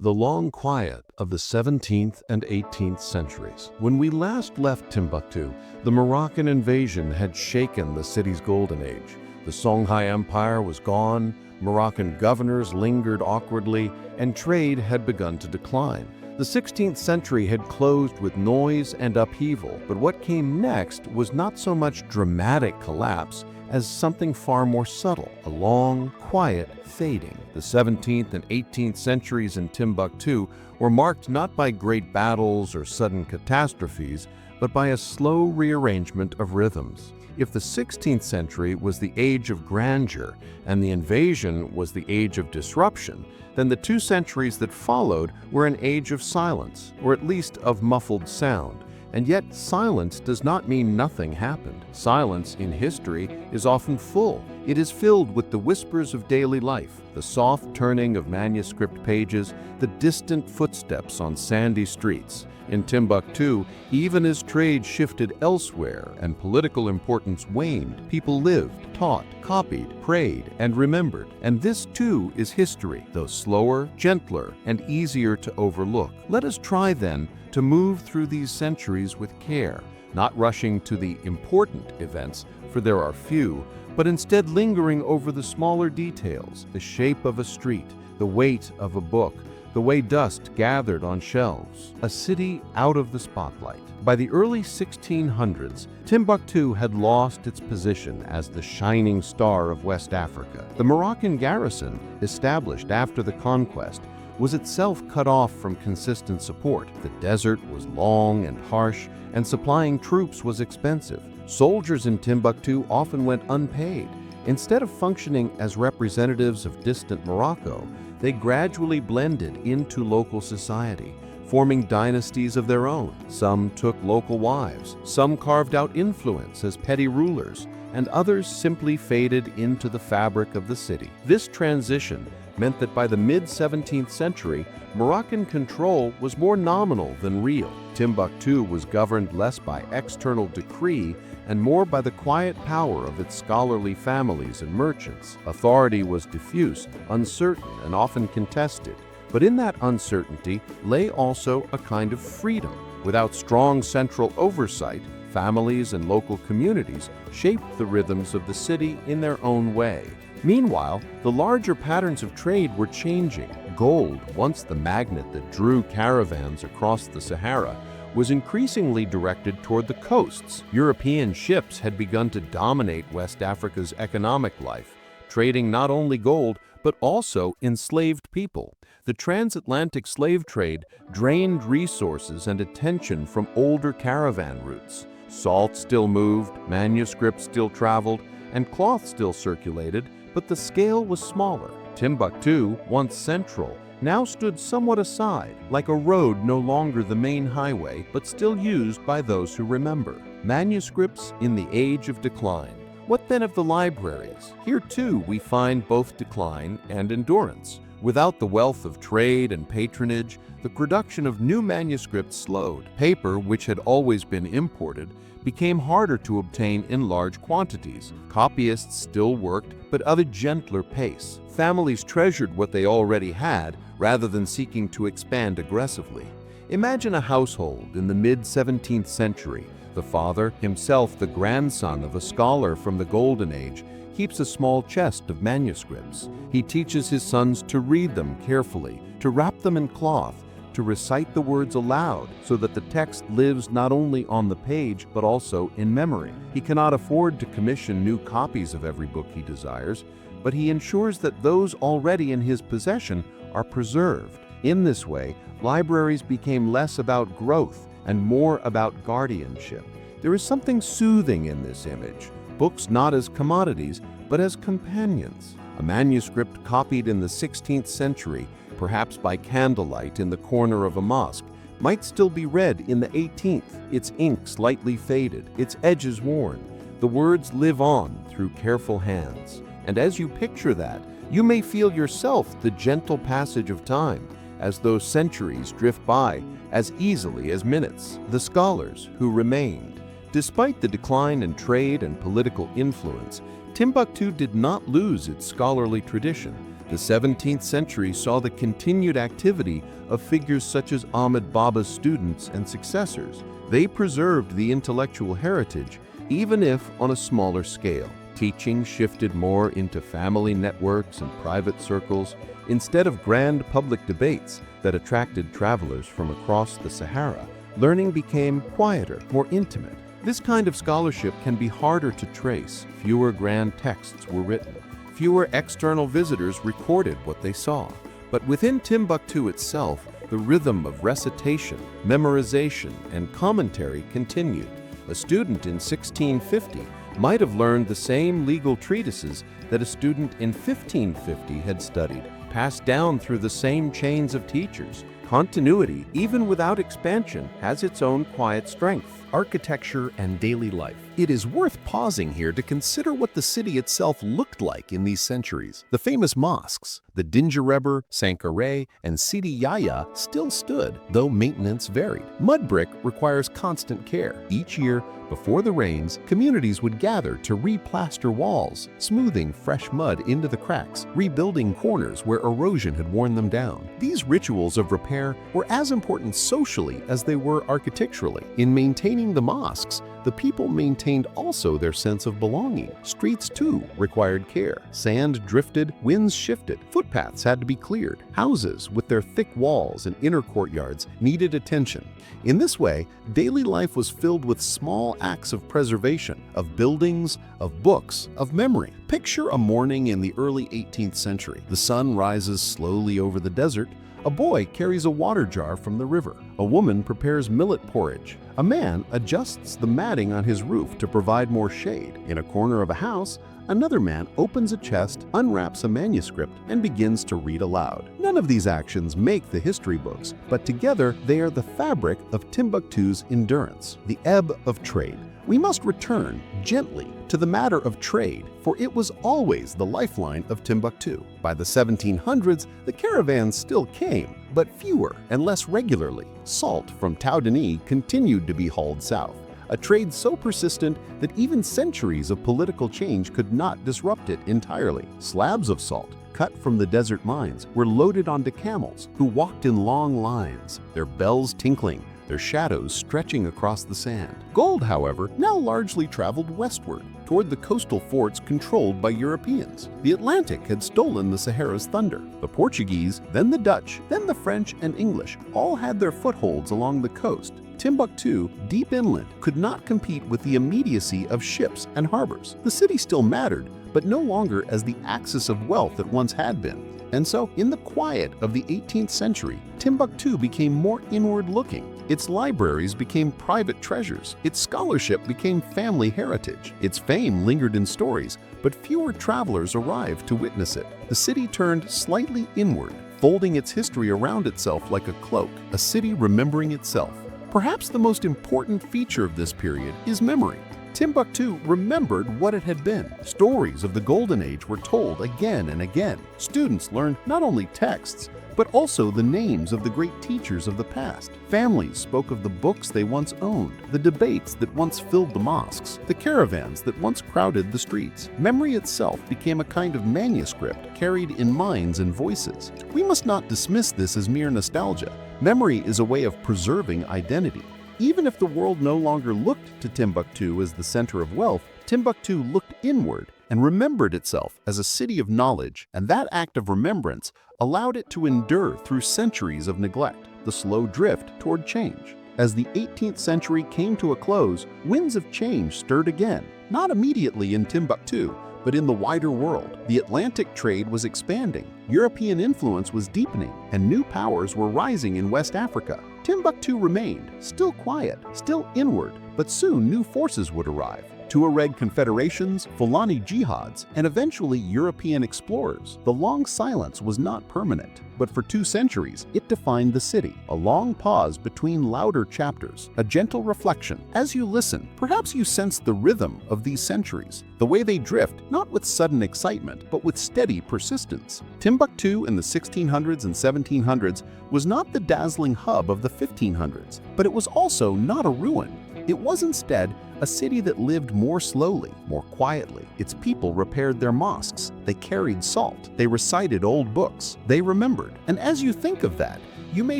The long quiet of the 17th and 18th centuries. When we last left Timbuktu, the Moroccan invasion had shaken the city's golden age. The Songhai Empire was gone, Moroccan governors lingered awkwardly, and trade had begun to decline. The 16th century had closed with noise and upheaval, but what came next was not so much dramatic collapse as something far more subtle, a long, quiet fading. The 17th and 18th centuries in Timbuktu were marked not by great battles or sudden catastrophes, but by a slow rearrangement of rhythms. If the 16th century was the age of grandeur and the invasion was the age of disruption, then the 2 centuries that followed were an age of silence, or at least of muffled sound. And yet silence does not mean nothing happened. Silence in history is often full. It is filled with the whispers of daily life, the soft turning of manuscript pages, the distant footsteps on sandy streets. In Timbuktu, even as trade shifted elsewhere and political importance waned, people lived, taught, copied, prayed, and remembered. And this too is history, though slower, gentler, and easier to overlook. Let us try then to move through these centuries with care, not rushing to the important events, for there are few, but instead lingering over the smaller details, the shape of a street, the weight of a book, the way dust gathered on shelves, a city out of the spotlight. By the early 1600s, Timbuktu had lost its position as the shining star of West Africa. The Moroccan garrison, established after the conquest, was itself cut off from consistent support. The desert was long and harsh, and supplying troops was expensive. Soldiers in Timbuktu often went unpaid. Instead of functioning as representatives of distant Morocco, they gradually blended into local society, forming dynasties of their own. Some took local wives, some carved out influence as petty rulers, and others simply faded into the fabric of the city. This transition meant that by the mid-17th century, Moroccan control was more nominal than real. Timbuktu was governed less by external decree and more by the quiet power of its scholarly families and merchants. Authority was diffuse, uncertain, and often contested. But in that uncertainty lay also a kind of freedom. Without strong central oversight, families and local communities shaped the rhythms of the city in their own way. Meanwhile, the larger patterns of trade were changing. Gold, once the magnet that drew caravans across the Sahara, was increasingly directed toward the coasts. European ships had begun to dominate West Africa's economic life, trading not only gold, but also enslaved people. The transatlantic slave trade drained resources and attention from older caravan routes. Salt still moved, manuscripts still traveled, and cloth still circulated, but the scale was smaller. Timbuktu, once central, now stood somewhat aside, like a road no longer the main highway, but still used by those who remember. Manuscripts in the age of decline. What then of the libraries? Here too we find both decline and endurance. Without the wealth of trade and patronage, the production of new manuscripts slowed. Paper, which had always been imported, became harder to obtain in large quantities. Copyists still worked, but at a gentler pace. Families treasured what they already had rather than seeking to expand aggressively. Imagine a household in the mid-17th century. The father, himself the grandson of a scholar from the Golden Age, keeps a small chest of manuscripts. He teaches his sons to read them carefully, to wrap them in cloth, to recite the words aloud so that the text lives not only on the page but also in memory. He cannot afford to commission new copies of every book he desires, but he ensures that those already in his possession are preserved. In this way, libraries became less about growth and more about guardianship. There is something soothing in this image, books not as commodities, but as companions. A manuscript copied in the 16th century, perhaps by candlelight in the corner of a mosque, might still be read in the 18th, its ink slightly faded, its edges worn. The words live on through careful hands. And as you picture that, you may feel yourself the gentle passage of time, as those centuries drift by as easily as minutes. The scholars who remained. Despite the decline in trade and political influence, Timbuktu did not lose its scholarly tradition. The 17th century saw the continued activity of figures such as Ahmed Baba's students and successors. They preserved the intellectual heritage, even if on a smaller scale. Teaching shifted more into family networks and private circles, instead of grand public debates that attracted travelers from across the Sahara. Learning became quieter, more intimate. This kind of scholarship can be harder to trace. Fewer grand texts were written. Fewer external visitors recorded what they saw. But within Timbuktu itself, the rhythm of recitation, memorization, and commentary continued. A student in 1650 might have learned the same legal treatises that a student in 1550 had studied, passed down through the same chains of teachers. Continuity, even without expansion, has its own quiet strength. Architecture and daily life. It is worth pausing here to consider what the city itself looked like in these centuries. The famous mosques, the Dingerebber, Sankare, and Sidi Yahya still stood, though maintenance varied. Mud brick requires constant care. Each year, before the rains, communities would gather to replaster walls, smoothing fresh mud into the cracks, rebuilding corners where erosion had worn them down. These rituals of repair were as important socially as they were architecturally. In maintaining the mosques, the people maintained also their sense of belonging. Streets, too, required care. Sand drifted, winds shifted, footpaths had to be cleared. Houses, with their thick walls and inner courtyards, needed attention. In this way, daily life was filled with small acts of preservation, of buildings, of books, of memory. Picture a morning in the early 18th century. The sun rises slowly over the desert. A boy carries a water jar from the river. A woman prepares millet porridge. A man adjusts the matting on his roof to provide more shade. In a corner of a house, another man opens a chest, unwraps a manuscript, and begins to read aloud. None of these actions make the history books, but together they are the fabric of Timbuktu's endurance, the ebb of trade. We must return gently to the matter of trade, for it was always the lifeline of Timbuktu. By the 1700s, the caravans still came, but fewer and less regularly. Salt from Taudini continued to be hauled south, a trade so persistent that even centuries of political change could not disrupt it entirely. Slabs of salt, cut from the desert mines, were loaded onto camels who walked in long lines, their bells tinkling, their shadows stretching across the sand. Gold, however, now largely traveled westward, toward the coastal forts controlled by Europeans. The Atlantic had stolen the Sahara's thunder. The Portuguese, then the Dutch, then the French and English all had their footholds along the coast. Timbuktu, deep inland, could not compete with the immediacy of ships and harbors. The city still mattered, but no longer as the axis of wealth it once had been. And so, in the quiet of the 18th century, Timbuktu became more inward-looking. Its libraries became private treasures. Its scholarship became family heritage. Its fame lingered in stories, but fewer travelers arrived to witness it. The city turned slightly inward, folding its history around itself like a cloak, a city remembering itself. Perhaps the most important feature of this period is memory. Timbuktu remembered what it had been. Stories of the Golden Age were told again and again. Students learned not only texts, but also the names of the great teachers of the past. Families spoke of the books they once owned, the debates that once filled the mosques, the caravans that once crowded the streets. Memory itself became a kind of manuscript carried in minds and voices. We must not dismiss this as mere nostalgia. Memory is a way of preserving identity. Even if the world no longer looked to Timbuktu as the center of wealth, Timbuktu looked inward and remembered itself as a city of knowledge, and that act of remembrance allowed it to endure through centuries of neglect, the slow drift toward change. As the 18th century came to a close, winds of change stirred again, not immediately in Timbuktu, but in the wider world. The Atlantic trade was expanding, European influence was deepening, and new powers were rising in West Africa. Timbuktu remained, still quiet, still inward, but soon new forces would arrive. Tuareg confederations, Fulani jihads, and eventually European explorers. The long silence was not permanent, but for 2 centuries it defined the city. A long pause between louder chapters, a gentle reflection. As you listen, perhaps you sense the rhythm of these centuries, the way they drift, not with sudden excitement, but with steady persistence. Timbuktu in the 1600s and 1700s was not the dazzling hub of the 1500s, but it was also not a ruin. It was instead a city that lived more slowly, more quietly. Its people repaired their mosques, they carried salt, they recited old books, they remembered. And as you think of that, you may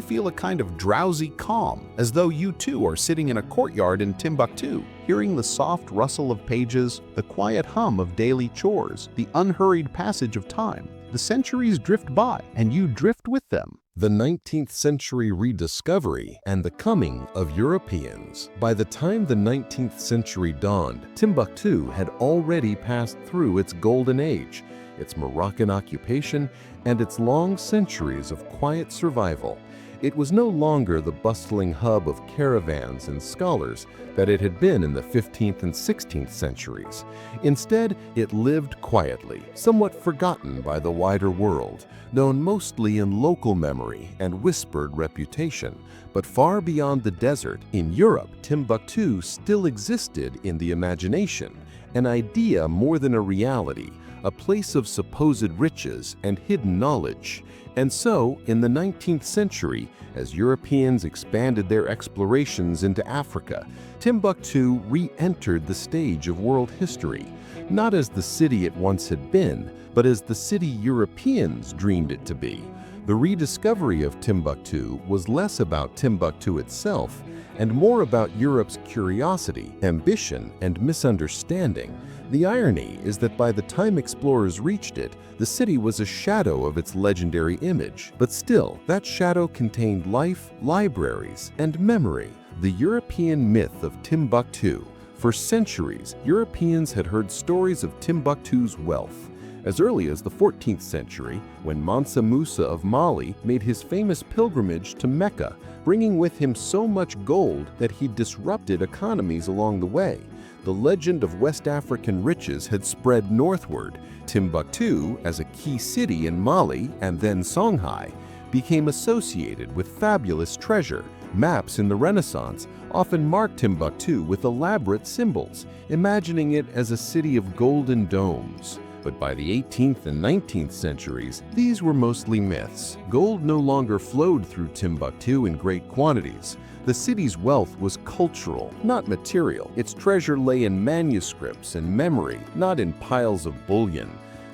feel a kind of drowsy calm, as though you too are sitting in a courtyard in Timbuktu, hearing the soft rustle of pages, the quiet hum of daily chores, the unhurried passage of time. The centuries drift by, and you drift with them. The 19th century rediscovery and the coming of Europeans. By the time the 19th century dawned, Timbuktu had already passed through its golden age, its Moroccan occupation, and its long centuries of quiet survival. It was no longer the bustling hub of caravans and scholars that it had been in the 15th and 16th centuries. Instead, it lived quietly, somewhat forgotten by the wider world, known mostly in local memory and whispered reputation. But far beyond the desert, in Europe, Timbuktu still existed in the imagination, an idea more than a reality, a place of supposed riches and hidden knowledge. And so, in the 19th century, as Europeans expanded their explorations into Africa, Timbuktu re-entered the stage of world history, not as the city it once had been, but as the city Europeans dreamed it to be. The rediscovery of Timbuktu was less about Timbuktu itself and more about Europe's curiosity, ambition, and misunderstanding. The irony is that by the time explorers reached it, the city was a shadow of its legendary image. But still, that shadow contained life, libraries, and memory. The European myth of Timbuktu. For centuries, Europeans had heard stories of Timbuktu's wealth. As early as the 14th century, when Mansa Musa of Mali made his famous pilgrimage to Mecca, bringing with him so much gold that he disrupted economies along the way. The legend of West African riches had spread northward. Timbuktu, as a key city in Mali and then Songhai, became associated with fabulous treasure. Maps in the Renaissance often marked Timbuktu with elaborate symbols, imagining it as a city of golden domes. But by the 18th and 19th centuries, these were mostly myths. Gold no longer flowed through Timbuktu in great quantities. The city's wealth was cultural, not material. Its treasure lay in manuscripts and memory, not in piles of bullion.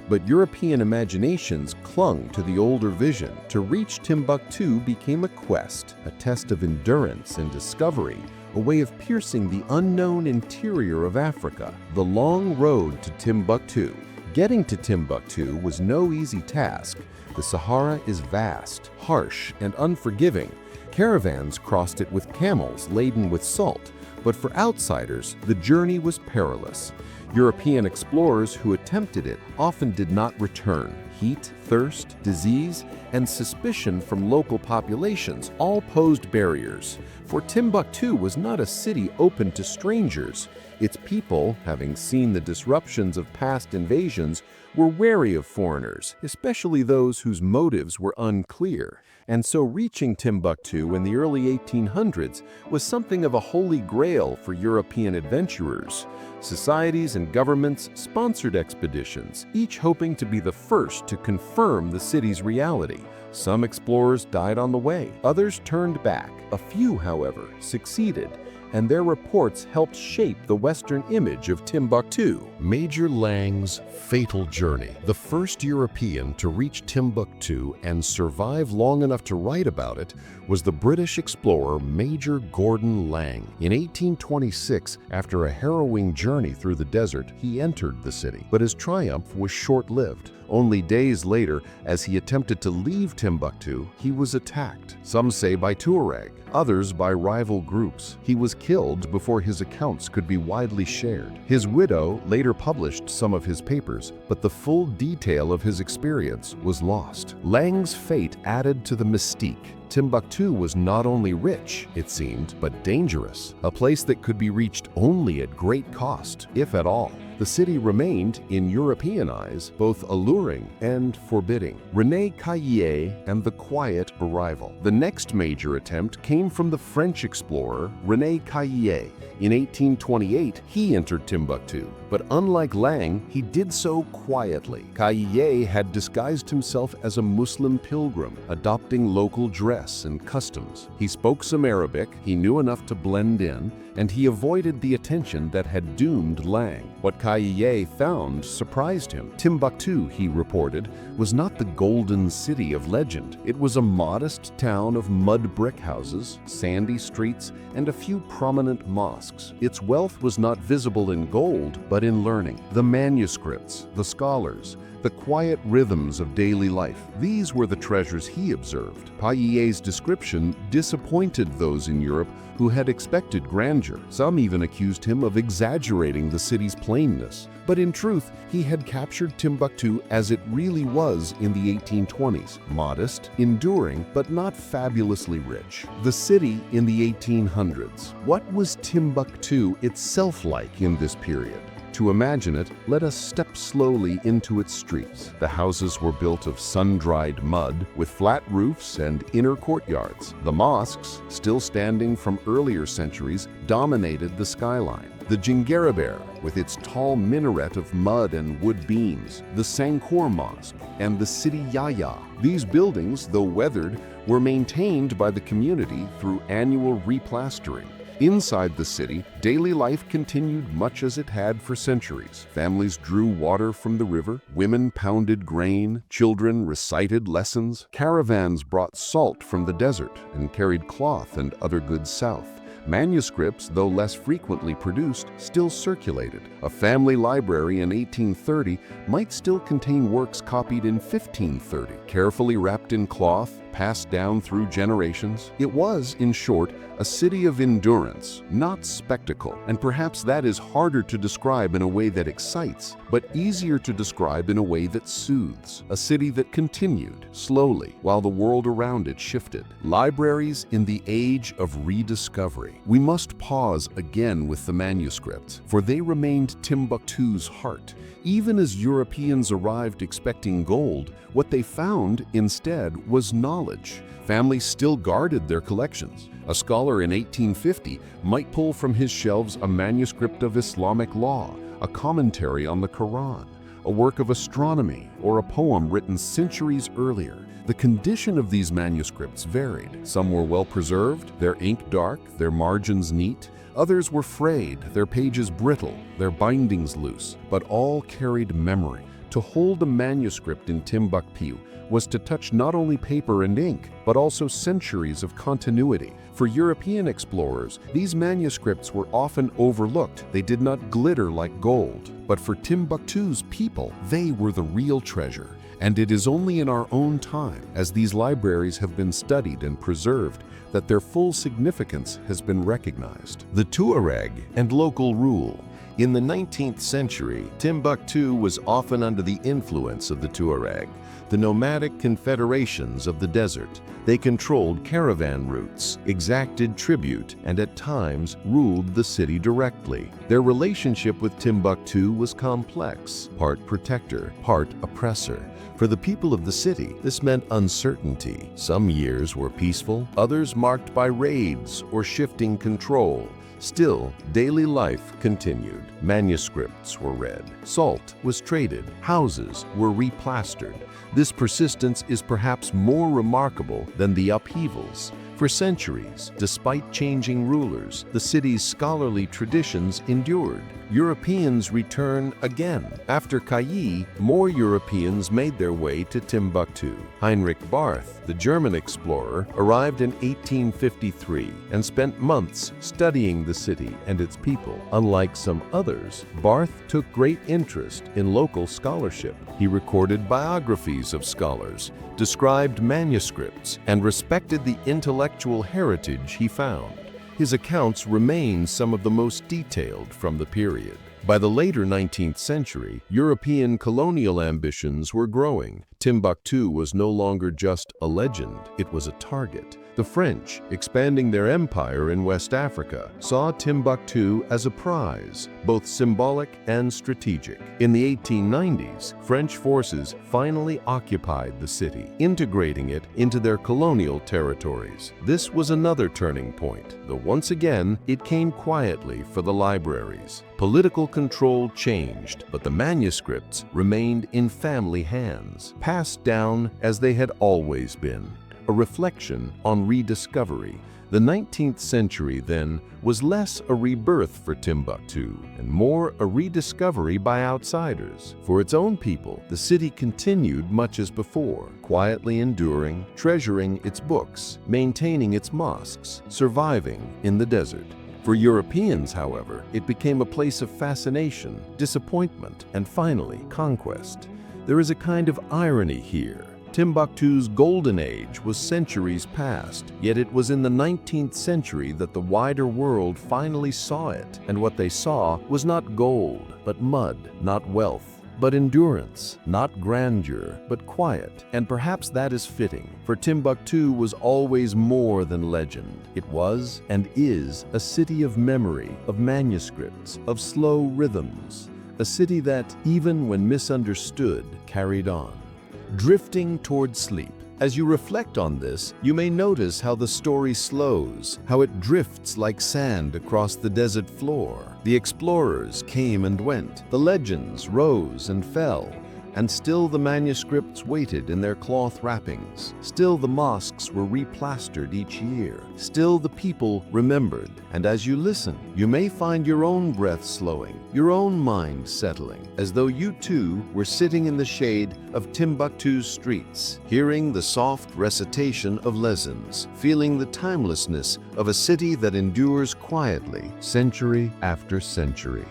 But European imaginations clung to the older vision. To reach Timbuktu became a quest, a test of endurance and discovery, a way of piercing the unknown interior of Africa. The long road to Timbuktu. Getting to Timbuktu was no easy task. The Sahara is vast, harsh, and unforgiving. Caravans crossed it with camels laden with salt, but for outsiders, the journey was perilous. European explorers who attempted it often did not return. Heat, thirst, disease, and suspicion from local populations all posed barriers. For Timbuktu was not a city open to strangers. Its people, having seen the disruptions of past invasions, were wary of foreigners, especially those whose motives were unclear. And so reaching Timbuktu in the early 1800s was something of a holy grail for European adventurers. Societies and governments sponsored expeditions, each hoping to be the first to confirm the city's reality. Some explorers died on the way, others turned back. A few, however, succeeded. and their reports helped shape the Western image of Timbuktu. Major Lang's fatal journey. The first European to reach Timbuktu and survive long enough to write about it was the British explorer Major Gordon Lang. In 1826, after a harrowing journey through the desert, he entered the city. But his triumph was short-lived. Only days later, as he attempted to leave Timbuktu, he was attacked. Some say by Tuareg, others by rival groups. He was killed before his accounts could be widely shared. His widow later published some of his papers, but the full detail of his experience was lost. Lang's fate added to the mystique. Timbuktu was not only rich, it seemed, but dangerous, a place that could be reached only at great cost, if at all. The city remained, in European eyes, both alluring and forbidding. René Caillié and the quiet arrival. The next major attempt came from the French explorer René Caillié. In 1828, he entered Timbuktu, but unlike Lang, he did so quietly. Caillié had disguised himself as a Muslim pilgrim, adopting local dress and customs. He spoke some Arabic, he knew enough to blend in, and he avoided the attention that had doomed Lang. What Caillié found surprised him. Timbuktu, he reported, was not the golden city of legend. It was a modest town of mud brick houses, sandy streets, and a few prominent mosques. Its wealth was not visible in gold, but in learning. The manuscripts, the scholars, the quiet rhythms of daily life. These were the treasures he observed. Caillié's description disappointed those in Europe who had expected grandeur. Some even accused him of exaggerating the city's plainness. But in truth, he had captured Timbuktu as it really was in the 1820s. Modest, enduring, but not fabulously rich. The city in the 1800s. What was Timbuktu itself like in this period? To imagine it, let us step slowly into its streets. The houses were built of sun-dried mud with flat roofs and inner courtyards. The mosques, still standing from earlier centuries, dominated the skyline. The Jingaraber, with its tall minaret of mud and wood beams, the Sankor Mosque, and the City Yaya. These buildings, though weathered, were maintained by the community through annual replastering. Inside the city, daily life continued much as it had for centuries. Families drew water from the river, women pounded grain, children recited lessons, caravans brought salt from the desert and carried cloth and other goods south. Manuscripts, though less frequently produced, still circulated. A family library in 1830 might still contain works copied in 1530, carefully wrapped in cloth, passed down through generations. It was, in short, a city of endurance, not spectacle, and perhaps that is harder to describe in a way that excites, but easier to describe in a way that soothes. A city that continued, slowly, while the world around it shifted. Libraries in the age of rediscovery. We must pause again with the manuscripts, for they remained Timbuktu's heart. Even as Europeans arrived expecting gold, what they found instead was knowledge. Families still guarded their collections. A scholar in 1850 might pull from his shelves a manuscript of Islamic law, a commentary on the Quran, a work of astronomy, or a poem written centuries earlier. The condition of these manuscripts varied. Some were well preserved, their ink dark, their margins neat. Others were frayed, their pages brittle, their bindings loose, but all carried memory. To hold a manuscript in Timbuktu was to touch not only paper and ink, but also centuries of continuity. For European explorers, these manuscripts were often overlooked. They did not glitter like gold. But for Timbuktu's people, they were the real treasure. And it is only in our own time, as these libraries have been studied and preserved, that their full significance has been recognized. The Tuareg and local rule. In the 19th century, Timbuktu was often under the influence of the Tuareg, the nomadic confederations of the desert. They controlled caravan routes, exacted tribute, and at times ruled the city directly. Their relationship with Timbuktu was complex, part protector, part oppressor. For the people of the city, this meant uncertainty. Some years were peaceful, others marked by raids or shifting control. Still, daily life continued. Manuscripts were read, salt was traded, houses were replastered. This persistence is perhaps more remarkable than the upheavals. For centuries, despite changing rulers, the city's scholarly traditions endured. Europeans return again. After Cayy, more Europeans made their way to Timbuktu. Heinrich Barth, the German explorer, arrived in 1853 and spent months studying the city and its people. Unlike some others, Barth took great interest in local scholarship. He recorded biographies of scholars, described manuscripts, and respected the intellectual heritage he found. His accounts remain some of the most detailed from the period. By the later 19th century, European colonial ambitions were growing. Timbuktu was no longer just a legend, it was a target. The French, expanding their empire in West Africa, saw Timbuktu as a prize, both symbolic and strategic. In the 1890s, French forces finally occupied the city, integrating it into their colonial territories. This was another turning point, though once again, it came quietly for the libraries. Political control changed, but the manuscripts remained in family hands, passed down as they had always been. A reflection on rediscovery. The 19th century, then, was less a rebirth for Timbuktu and more a rediscovery by outsiders. For its own people, the city continued much as before, quietly enduring, treasuring its books, maintaining its mosques, surviving in the desert. For Europeans, however, it became a place of fascination, disappointment, and finally, conquest. There is a kind of irony here. Timbuktu's golden age was centuries past, yet it was in the 19th century that the wider world finally saw it, and what they saw was not gold, but mud, not wealth, but endurance, not grandeur, but quiet. And perhaps that is fitting, for Timbuktu was always more than legend. It was and is a city of memory, of manuscripts, of slow rhythms, a city that, even when misunderstood, carried on. Drifting toward sleep. As you reflect on this, you may notice how the story slows, how it drifts like sand across the desert floor. The explorers came and went, the legends rose and fell, and still the manuscripts waited in their cloth wrappings. Still the mosques were replastered each year. Still the people remembered. And as you listen, you may find your own breath slowing, your own mind settling, as though you too were sitting in the shade of Timbuktu's streets, hearing the soft recitation of lessons, feeling the timelessness of a city that endures quietly, century after century.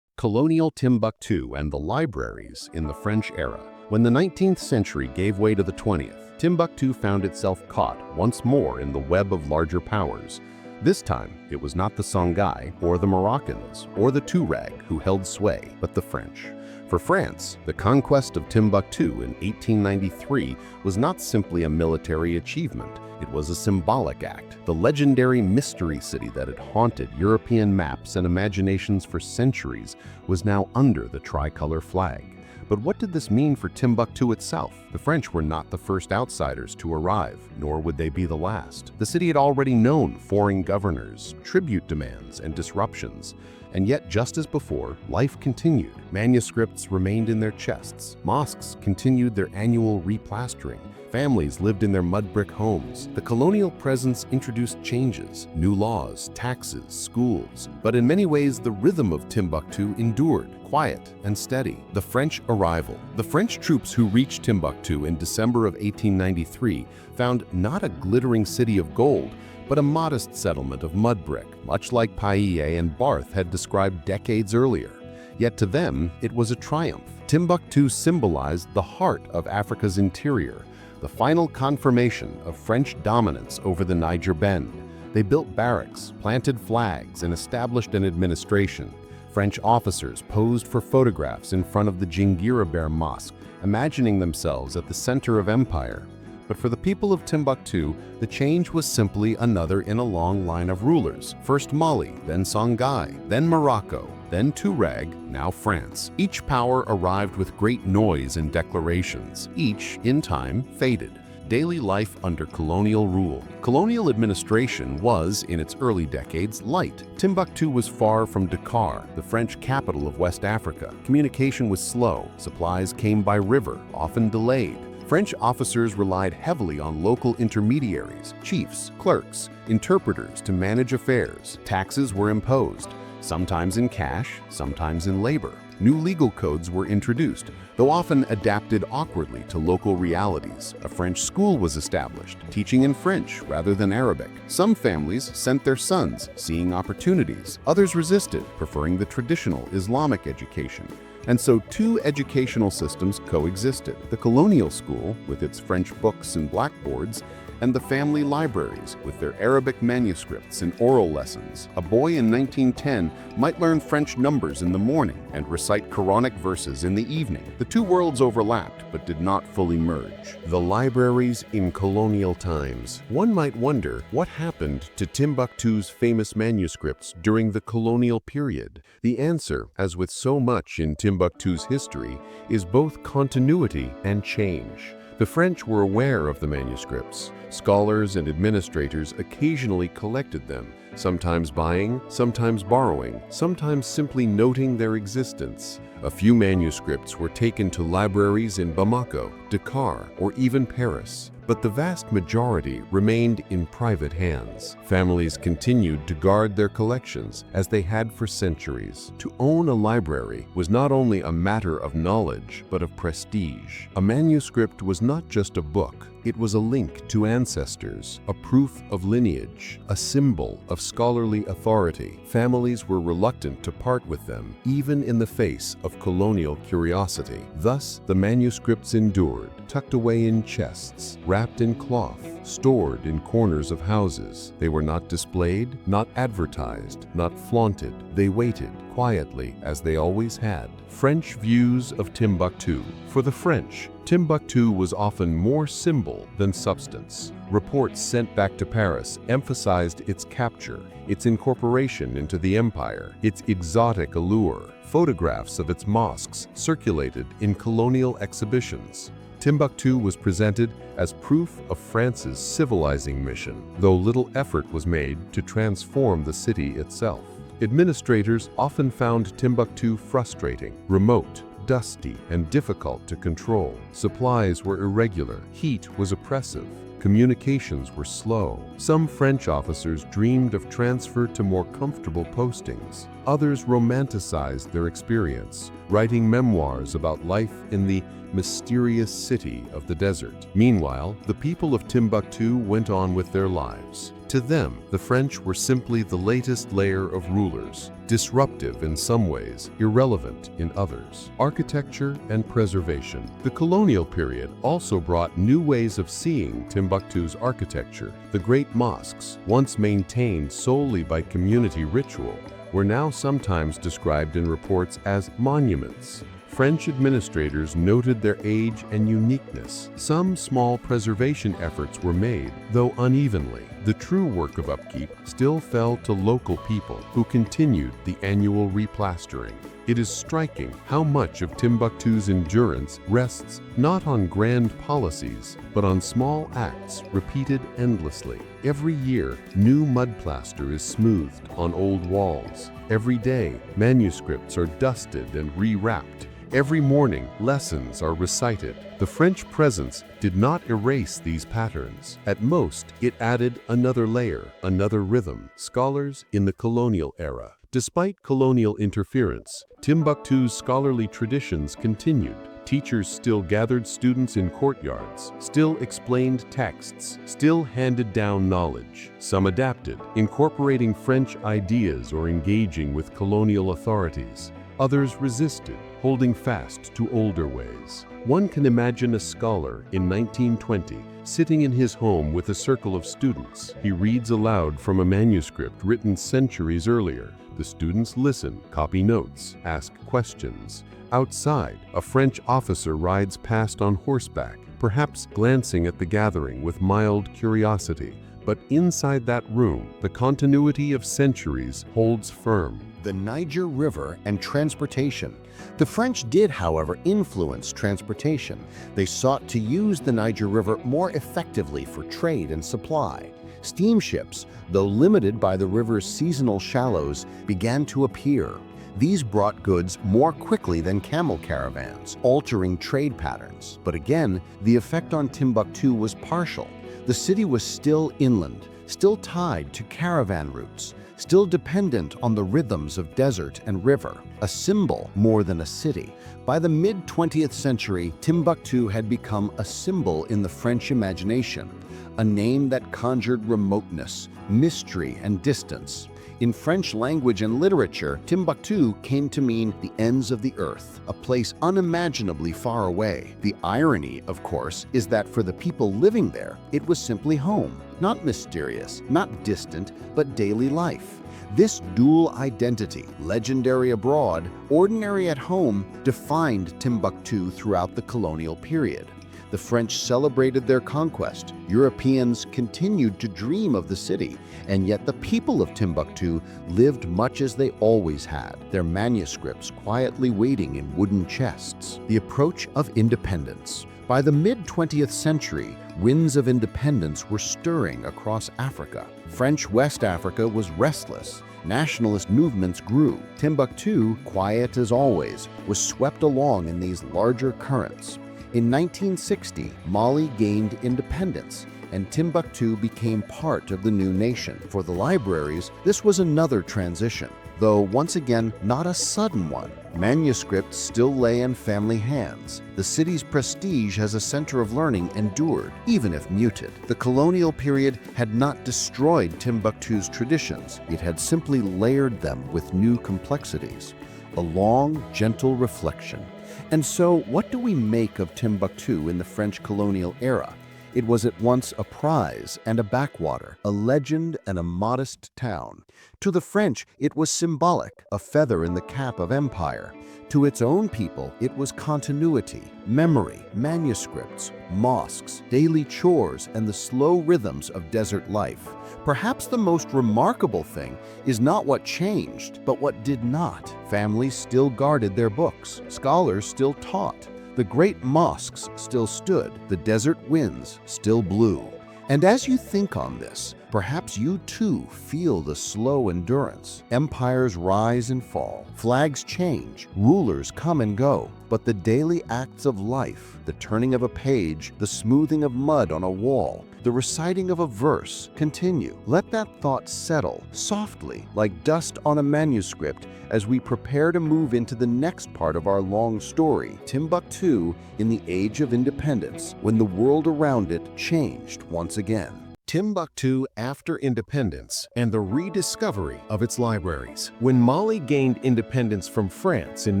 Colonial Timbuktu and the libraries in the French era. When the 19th century gave way to the 20th, Timbuktu found itself caught once more in the web of larger powers. This time, it was not the Songhai or the Moroccans or the Tuareg who held sway, but the French. For France, the conquest of Timbuktu in 1893 was not simply a military achievement. It was a symbolic act. The legendary mystery city that had haunted European maps and imaginations for centuries was now under the tricolor flag. But what did this mean for Timbuktu itself? The French were not the first outsiders to arrive, nor would they be the last. The city had already known foreign governors, tribute demands, and disruptions. And yet, just as before, life continued. Manuscripts remained in their chests. Mosques continued their annual replastering. Families lived in their mud brick homes. The colonial presence introduced changes, new laws, taxes, schools. But in many ways, the rhythm of Timbuktu endured, quiet and steady. The French arrival. The French troops who reached Timbuktu in December of 1893 found not a glittering city of gold, but a modest settlement of mud brick, much like Paillet and Barth had described decades earlier. Yet to them, it was a triumph. Timbuktu symbolized the heart of Africa's interior, the final confirmation of French dominance over the Niger Bend. They built barracks, planted flags, and established an administration. French officers posed for photographs in front of the Djinguiréber Mosque, imagining themselves at the center of empire. But for the people of Timbuktu, the change was simply another in a long line of rulers. First Mali, then Songhai, then Morocco, then Tuareg, now France. Each power arrived with great noise and declarations. Each, in time, faded. Daily life under colonial rule. Colonial administration was, in its early decades, light. Timbuktu was far from Dakar, the French capital of West Africa. Communication was slow. Supplies came by river, often delayed. French officers relied heavily on local intermediaries, chiefs, clerks, interpreters to manage affairs. Taxes were imposed, sometimes in cash, sometimes in labor. New legal codes were introduced, though often adapted awkwardly to local realities. A French school was established, teaching in French rather than Arabic. Some families sent their sons, seeing opportunities. Others resisted, preferring the traditional Islamic education. And so two educational systems coexisted: the colonial school, with its French books and blackboards, and the family libraries, with their Arabic manuscripts and oral lessons. A boy in 1910 might learn French numbers in the morning and recite Quranic verses in the evening. The two worlds overlapped, but did not fully merge. The libraries in colonial times. One might wonder what happened to Timbuktu's famous manuscripts during the colonial period. The answer, as with so much in Timbuktu's history, is both continuity and change. The French were aware of the manuscripts. Scholars and administrators occasionally collected them, sometimes buying, sometimes borrowing, sometimes simply noting their existence. A few manuscripts were taken to libraries in Bamako, Dakar, or even Paris, but the vast majority remained in private hands. Families continued to guard their collections as they had for centuries. To own a library was not only a matter of knowledge, but of prestige. A manuscript was not just a book. It was a link to ancestors, a proof of lineage, a symbol of scholarly authority. Families were reluctant to part with them, even in the face of colonial curiosity. Thus, the manuscripts endured, tucked away in chests, wrapped in cloth, stored in corners of houses. They were not displayed, not advertised, not flaunted. They waited quietly, as they always had. French views of Timbuktu. For the French, Timbuktu was often more symbol than substance. Reports sent back to Paris emphasized its capture, its incorporation into the empire, its exotic allure. Photographs of its mosques circulated in colonial exhibitions. Timbuktu was presented as proof of France's civilizing mission, though little effort was made to transform the city itself. Administrators often found Timbuktu frustrating, remote, dusty, and difficult to control. Supplies were irregular, heat was oppressive, communications were slow. Some French officers dreamed of transfer to more comfortable postings. Others romanticized their experience, writing memoirs about life in the mysterious city of the desert. Meanwhile, the people of Timbuktu went on with their lives. To them, the French were simply the latest layer of rulers, disruptive in some ways, irrelevant in others. Architecture and preservation. The colonial period also brought new ways of seeing Timbuktu's architecture. The great mosques, once maintained solely by community ritual, were now sometimes described in reports as monuments. French administrators noted their age and uniqueness. Some small preservation efforts were made, though unevenly. The true work of upkeep still fell to local people, who continued the annual replastering. It is striking how much of Timbuktu's endurance rests not on grand policies, but on small acts repeated endlessly. Every year, new mud plaster is smoothed on old walls. Every day, manuscripts are dusted and rewrapped. Every morning, lessons are recited. The French presence did not erase these patterns. At most, it added another layer, another rhythm. Scholars in the colonial era. Despite colonial interference, Timbuktu's scholarly traditions continued. Teachers still gathered students in courtyards, still explained texts, still handed down knowledge. Some adapted, incorporating French ideas or engaging with colonial authorities. Others resisted, holding fast to older ways. One can imagine a scholar in 1920 sitting in his home with a circle of students. He reads aloud from a manuscript written centuries earlier. The students listen, copy notes, ask questions. Outside, a French officer rides past on horseback, perhaps glancing at the gathering with mild curiosity. But inside that room, the continuity of centuries holds firm. The Niger River and transportation. The French did, however, influence transportation. They sought to use the Niger River more effectively for trade and supply. Steamships, though limited by the river's seasonal shallows, began to appear. These brought goods more quickly than camel caravans, altering trade patterns. But again, the effect on Timbuktu was partial. The city was still inland, still tied to caravan routes, still dependent on the rhythms of desert and river, a symbol more than a city. By the mid-20th century, Timbuktu had become a symbol in the French imagination, a name that conjured remoteness, mystery, and distance. In French language and literature, Timbuktu came to mean the ends of the earth, a place unimaginably far away. The irony, of course, is that for the people living there, it was simply home, not mysterious, not distant, but daily life. This dual identity, legendary abroad, ordinary at home, defined Timbuktu throughout the colonial period. The French celebrated their conquest. Europeans continued to dream of the city, and yet the people of Timbuktu lived much as they always had, their manuscripts quietly waiting in wooden chests. The approach of independence. By the mid-20th century, winds of independence were stirring across Africa. French West Africa was restless. Nationalist movements grew. Timbuktu, quiet as always, was swept along in these larger currents. In 1960, Mali gained independence, and Timbuktu became part of the new nation. For the libraries, this was another transition, though once again not a sudden one. Manuscripts still lay in family hands. The city's prestige as a center of learning endured, even if muted. The colonial period had not destroyed Timbuktu's traditions. It had simply layered them with new complexities. A long, gentle reflection. And so, what do we make of Timbuktu in the French colonial era? It was at once a prize and a backwater, a legend and a modest town. To the French, it was symbolic, a feather in the cap of empire. To its own people, it was continuity, memory, manuscripts, mosques, daily chores, and the slow rhythms of desert life. Perhaps the most remarkable thing is not what changed, but what did not. Families still guarded their books. Scholars still taught. The great mosques still stood. The desert winds still blew. And as you think on this, perhaps you too feel the slow endurance. Empires rise and fall. Flags change. Rulers come and go. But the daily acts of life, the turning of a page, the smoothing of mud on a wall, the reciting of a verse continue. Let that thought settle softly, like dust on a manuscript, as we prepare to move into the next part of our long story, Timbuktu in the Age of Independence, when the world around it changed once again. Timbuktu after independence and the rediscovery of its libraries. When Mali gained independence from France in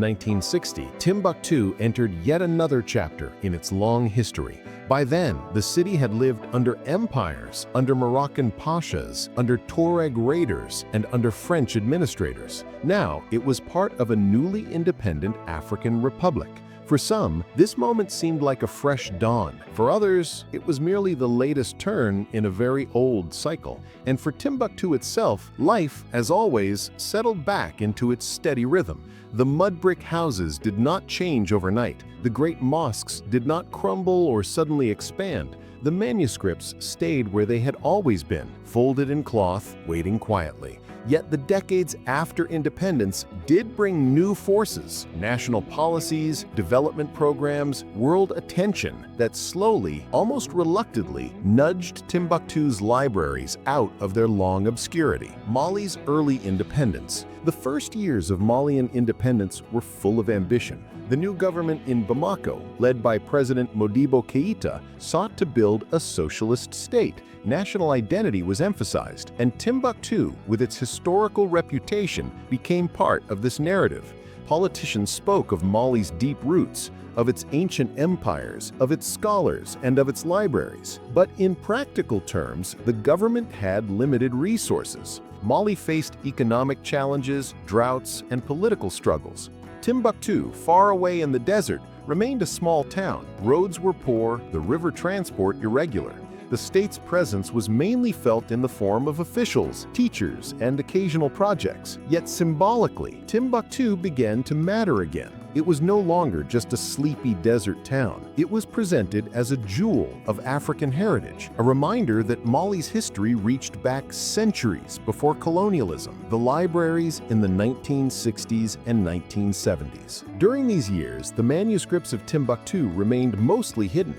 1960, Timbuktu entered yet another chapter in its long history. By then, the city had lived under empires, under Moroccan pashas, under Tuareg raiders, and under French administrators. Now, it was part of a newly independent African republic. For some, this moment seemed like a fresh dawn. For others, it was merely the latest turn in a very old cycle. And for Timbuktu itself, life, as always, settled back into its steady rhythm. The mud brick houses did not change overnight. The great mosques did not crumble or suddenly expand. The manuscripts stayed where they had always been, folded in cloth, waiting quietly. Yet the decades after independence did bring new forces, national policies, development programs, world attention that slowly, almost reluctantly, nudged Timbuktu's libraries out of their long obscurity. Mali's early independence. The first years of Malian independence were full of ambition. The new government in Bamako, led by President Modibo Keïta, sought to build a socialist state. National identity was emphasized, and Timbuktu, with its historical reputation, became part of this narrative. Politicians spoke of Mali's deep roots, of its ancient empires, of its scholars, and of its libraries. But in practical terms, the government had limited resources. Mali faced economic challenges, droughts, and political struggles. Timbuktu, far away in the desert, remained a small town. Roads were poor, the river transport irregular. The state's presence was mainly felt in the form of officials, teachers, and occasional projects. Yet symbolically, Timbuktu began to matter again. It was no longer just a sleepy desert town. It was presented as a jewel of African heritage, a reminder that Mali's history reached back centuries before colonialism. The libraries in the 1960s and 1970s. During these years, the manuscripts of Timbuktu remained mostly hidden.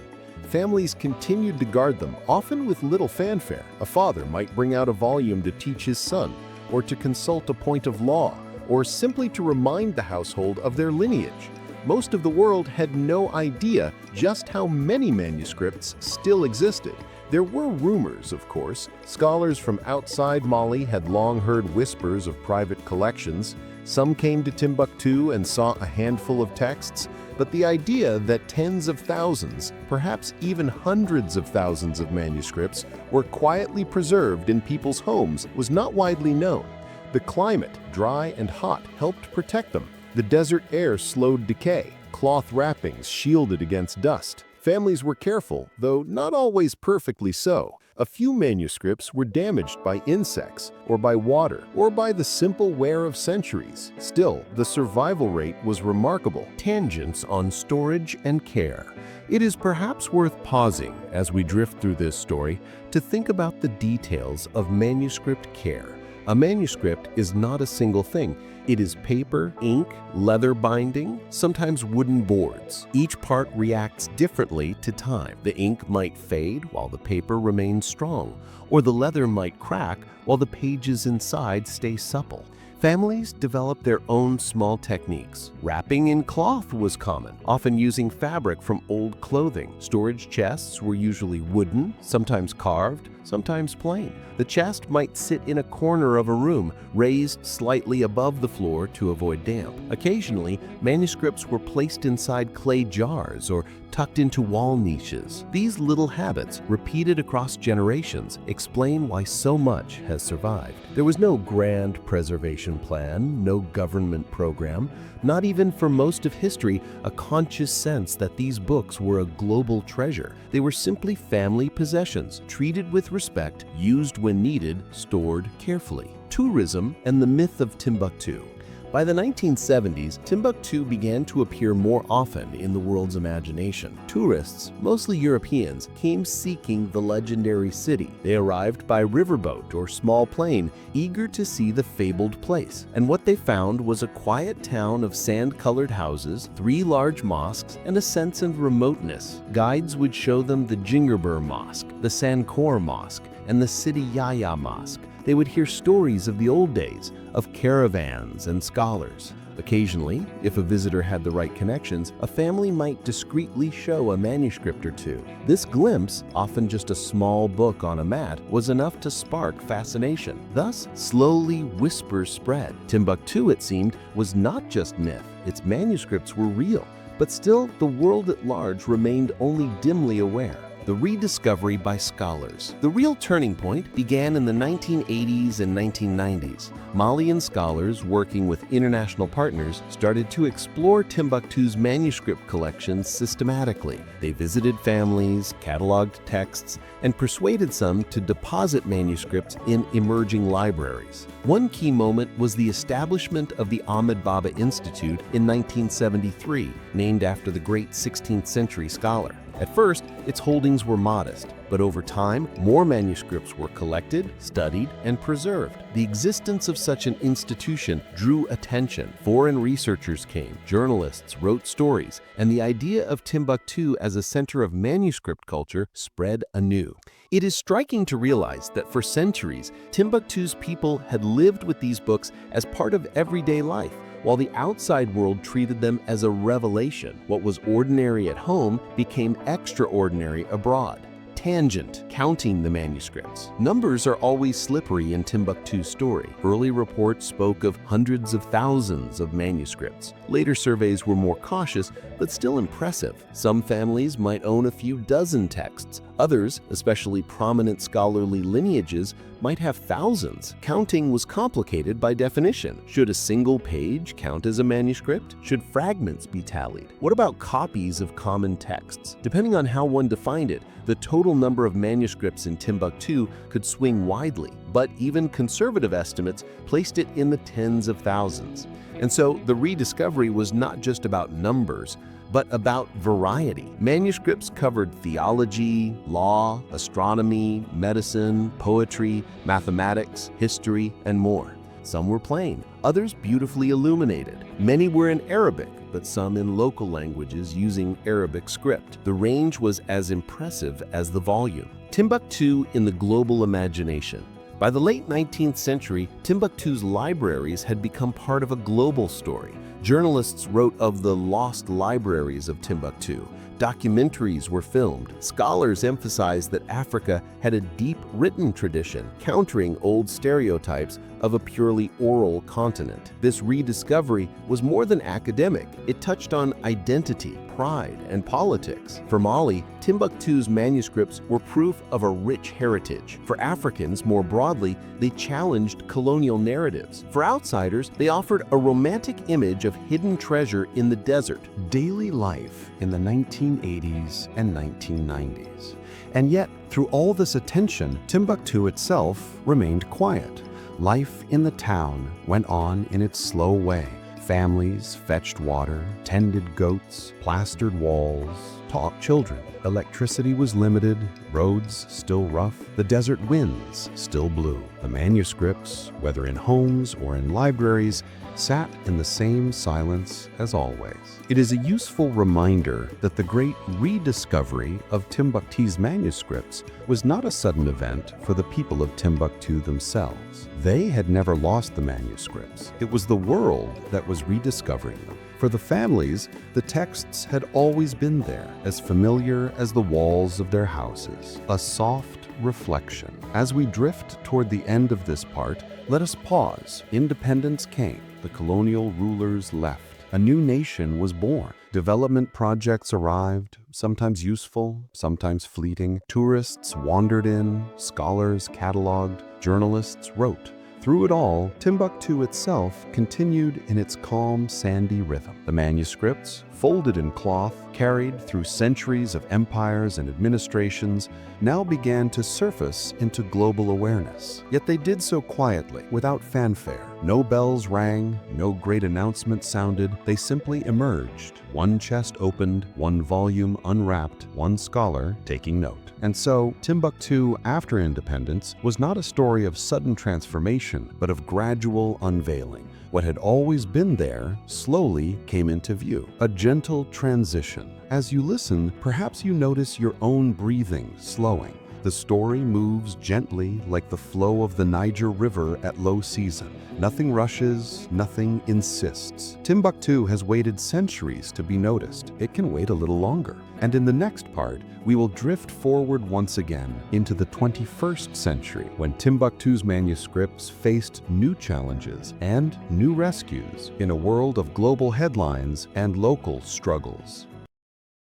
Families continued to guard them, often with little fanfare. A father might bring out a volume to teach his son, or to consult a point of law, or simply to remind the household of their lineage. Most of the world had no idea just how many manuscripts still existed. There were rumors, of course. Scholars from outside Mali had long heard whispers of private collections. Some came to Timbuktu and saw a handful of texts, but the idea that tens of thousands, perhaps even hundreds of thousands of manuscripts were quietly preserved in people's homes was not widely known. The climate, dry and hot, helped protect them. The desert air slowed decay. Cloth wrappings shielded against dust. Families were careful, though not always perfectly so. A few manuscripts were damaged by insects, or by water, or by the simple wear of centuries. Still, the survival rate was remarkable. Tangents on storage and care. It is perhaps worth pausing as we drift through this story to think about the details of manuscript care. A manuscript is not a single thing. It is paper, ink, leather binding, sometimes wooden boards. Each part reacts differently to time. The ink might fade while the paper remains strong, or the leather might crack while the pages inside stay supple. Families developed their own small techniques. Wrapping in cloth was common, often using fabric from old clothing. Storage chests were usually wooden, sometimes carved, sometimes plain. The chest might sit in a corner of a room, raised slightly above the floor to avoid damp. Occasionally, manuscripts were placed inside clay jars or tucked into wall niches. These little habits, repeated across generations, explain why so much has survived. There was no grand preservation plan, no government program, not even for most of history a conscious sense that these books were a global treasure. They were simply family possessions, treated with respect, used when needed, stored carefully. Tourism and the myth of Timbuktu. By the 1970s, Timbuktu began to appear more often in the world's imagination. Tourists, mostly Europeans, came seeking the legendary city. They arrived by riverboat or small plane, eager to see the fabled place. And what they found was a quiet town of sand-colored houses, 3 large mosques, and a sense of remoteness. Guides would show them the Jingerbur Mosque, the Sankor Mosque, and the Sidi Yahya Mosque. They would hear stories of the old days, of caravans and scholars. Occasionally, if a visitor had the right connections, a family might discreetly show a manuscript or two. This glimpse, often just a small book on a mat, was enough to spark fascination. Thus, slowly whispers spread. Timbuktu, it seemed, was not just myth. Its manuscripts were real. But still, the world at large remained only dimly aware. The rediscovery by scholars. The real turning point began in the 1980s and 1990s. Malian scholars working with international partners started to explore Timbuktu's manuscript collections systematically. They visited families, cataloged texts, and persuaded some to deposit manuscripts in emerging libraries. One key moment was the establishment of the Ahmed Baba Institute in 1973, named after the great 16th century scholar. At first, its holdings were modest, but over time, more manuscripts were collected, studied, and preserved. The existence of such an institution drew attention. Foreign researchers came, journalists wrote stories, and the idea of Timbuktu as a center of manuscript culture spread anew. It is striking to realize that for centuries, Timbuktu's people had lived with these books as part of everyday life, while the outside world treated them as a revelation. What was ordinary at home became extraordinary abroad. Tangent, counting the manuscripts. Numbers are always slippery in Timbuktu's story. Early reports spoke of hundreds of thousands of manuscripts. Later surveys were more cautious, but still impressive. Some families might own a few dozen texts, Others, especially prominent scholarly lineages, might have thousands. Counting was complicated by definition. Should a single page count as a manuscript? Should fragments be tallied? What about copies of common texts? Depending on how one defined it, the total number of manuscripts in Timbuktu could swing widely, but even conservative estimates placed it in the tens of thousands. And so the rediscovery was not just about numbers, but about variety. Manuscripts covered theology, law, astronomy, medicine, poetry, mathematics, history, and more. Some were plain, others beautifully illuminated. Many were in Arabic, but some in local languages using Arabic script. The range was as impressive as the volume. Timbuktu in the global imagination. By the late 19th century, Timbuktu's libraries had become part of a global story. Journalists wrote of the lost libraries of Timbuktu. Documentaries were filmed. Scholars emphasized that Africa had a deep written tradition, countering old stereotypes of a purely oral continent. This rediscovery was more than academic. It touched on identity, pride, and politics. For Mali, Timbuktu's manuscripts were proof of a rich heritage. For Africans, more broadly, they challenged colonial narratives. For outsiders, they offered a romantic image of hidden treasure in the desert. Daily life in the 1980s and 1990s. And yet, through all this attention, Timbuktu itself remained quiet. Life in the town went on in its slow way. Families fetched water, tended goats, plastered walls, taught children. Electricity was limited, roads still rough, the desert winds still blew. The manuscripts, whether in homes or in libraries, sat in the same silence as always. It is a useful reminder that the great rediscovery of Timbuktu's manuscripts was not a sudden event for the people of Timbuktu themselves. They had never lost the manuscripts. It was the world that was rediscovering them. For the families, the texts had always been there, as familiar as the walls of their houses, a soft reflection. As we drift toward the end of this part, let us pause. Independence came. The colonial rulers left. A new nation was born. Development projects arrived, sometimes useful, sometimes fleeting. Tourists wandered in, scholars cataloged, journalists wrote. Through it all, Timbuktu itself continued in its calm, sandy rhythm. The manuscripts, folded in cloth, carried through centuries of empires and administrations, now began to surface into global awareness. Yet they did so quietly, without fanfare. No bells rang, no great announcement sounded. They simply emerged. One chest opened, one volume unwrapped, one scholar taking note. And so, Timbuktu after independence was not a story of sudden transformation, but of gradual unveiling. What had always been there slowly came into view. A gentle transition. As you listen, perhaps you notice your own breathing slowing. The story moves gently like the flow of the Niger River at low season. Nothing rushes, nothing insists. Timbuktu has waited centuries to be noticed. It can wait a little longer. And in the next part, we will drift forward once again into the 21st century when Timbuktu's manuscripts faced new challenges and new rescues in a world of global headlines and local struggles.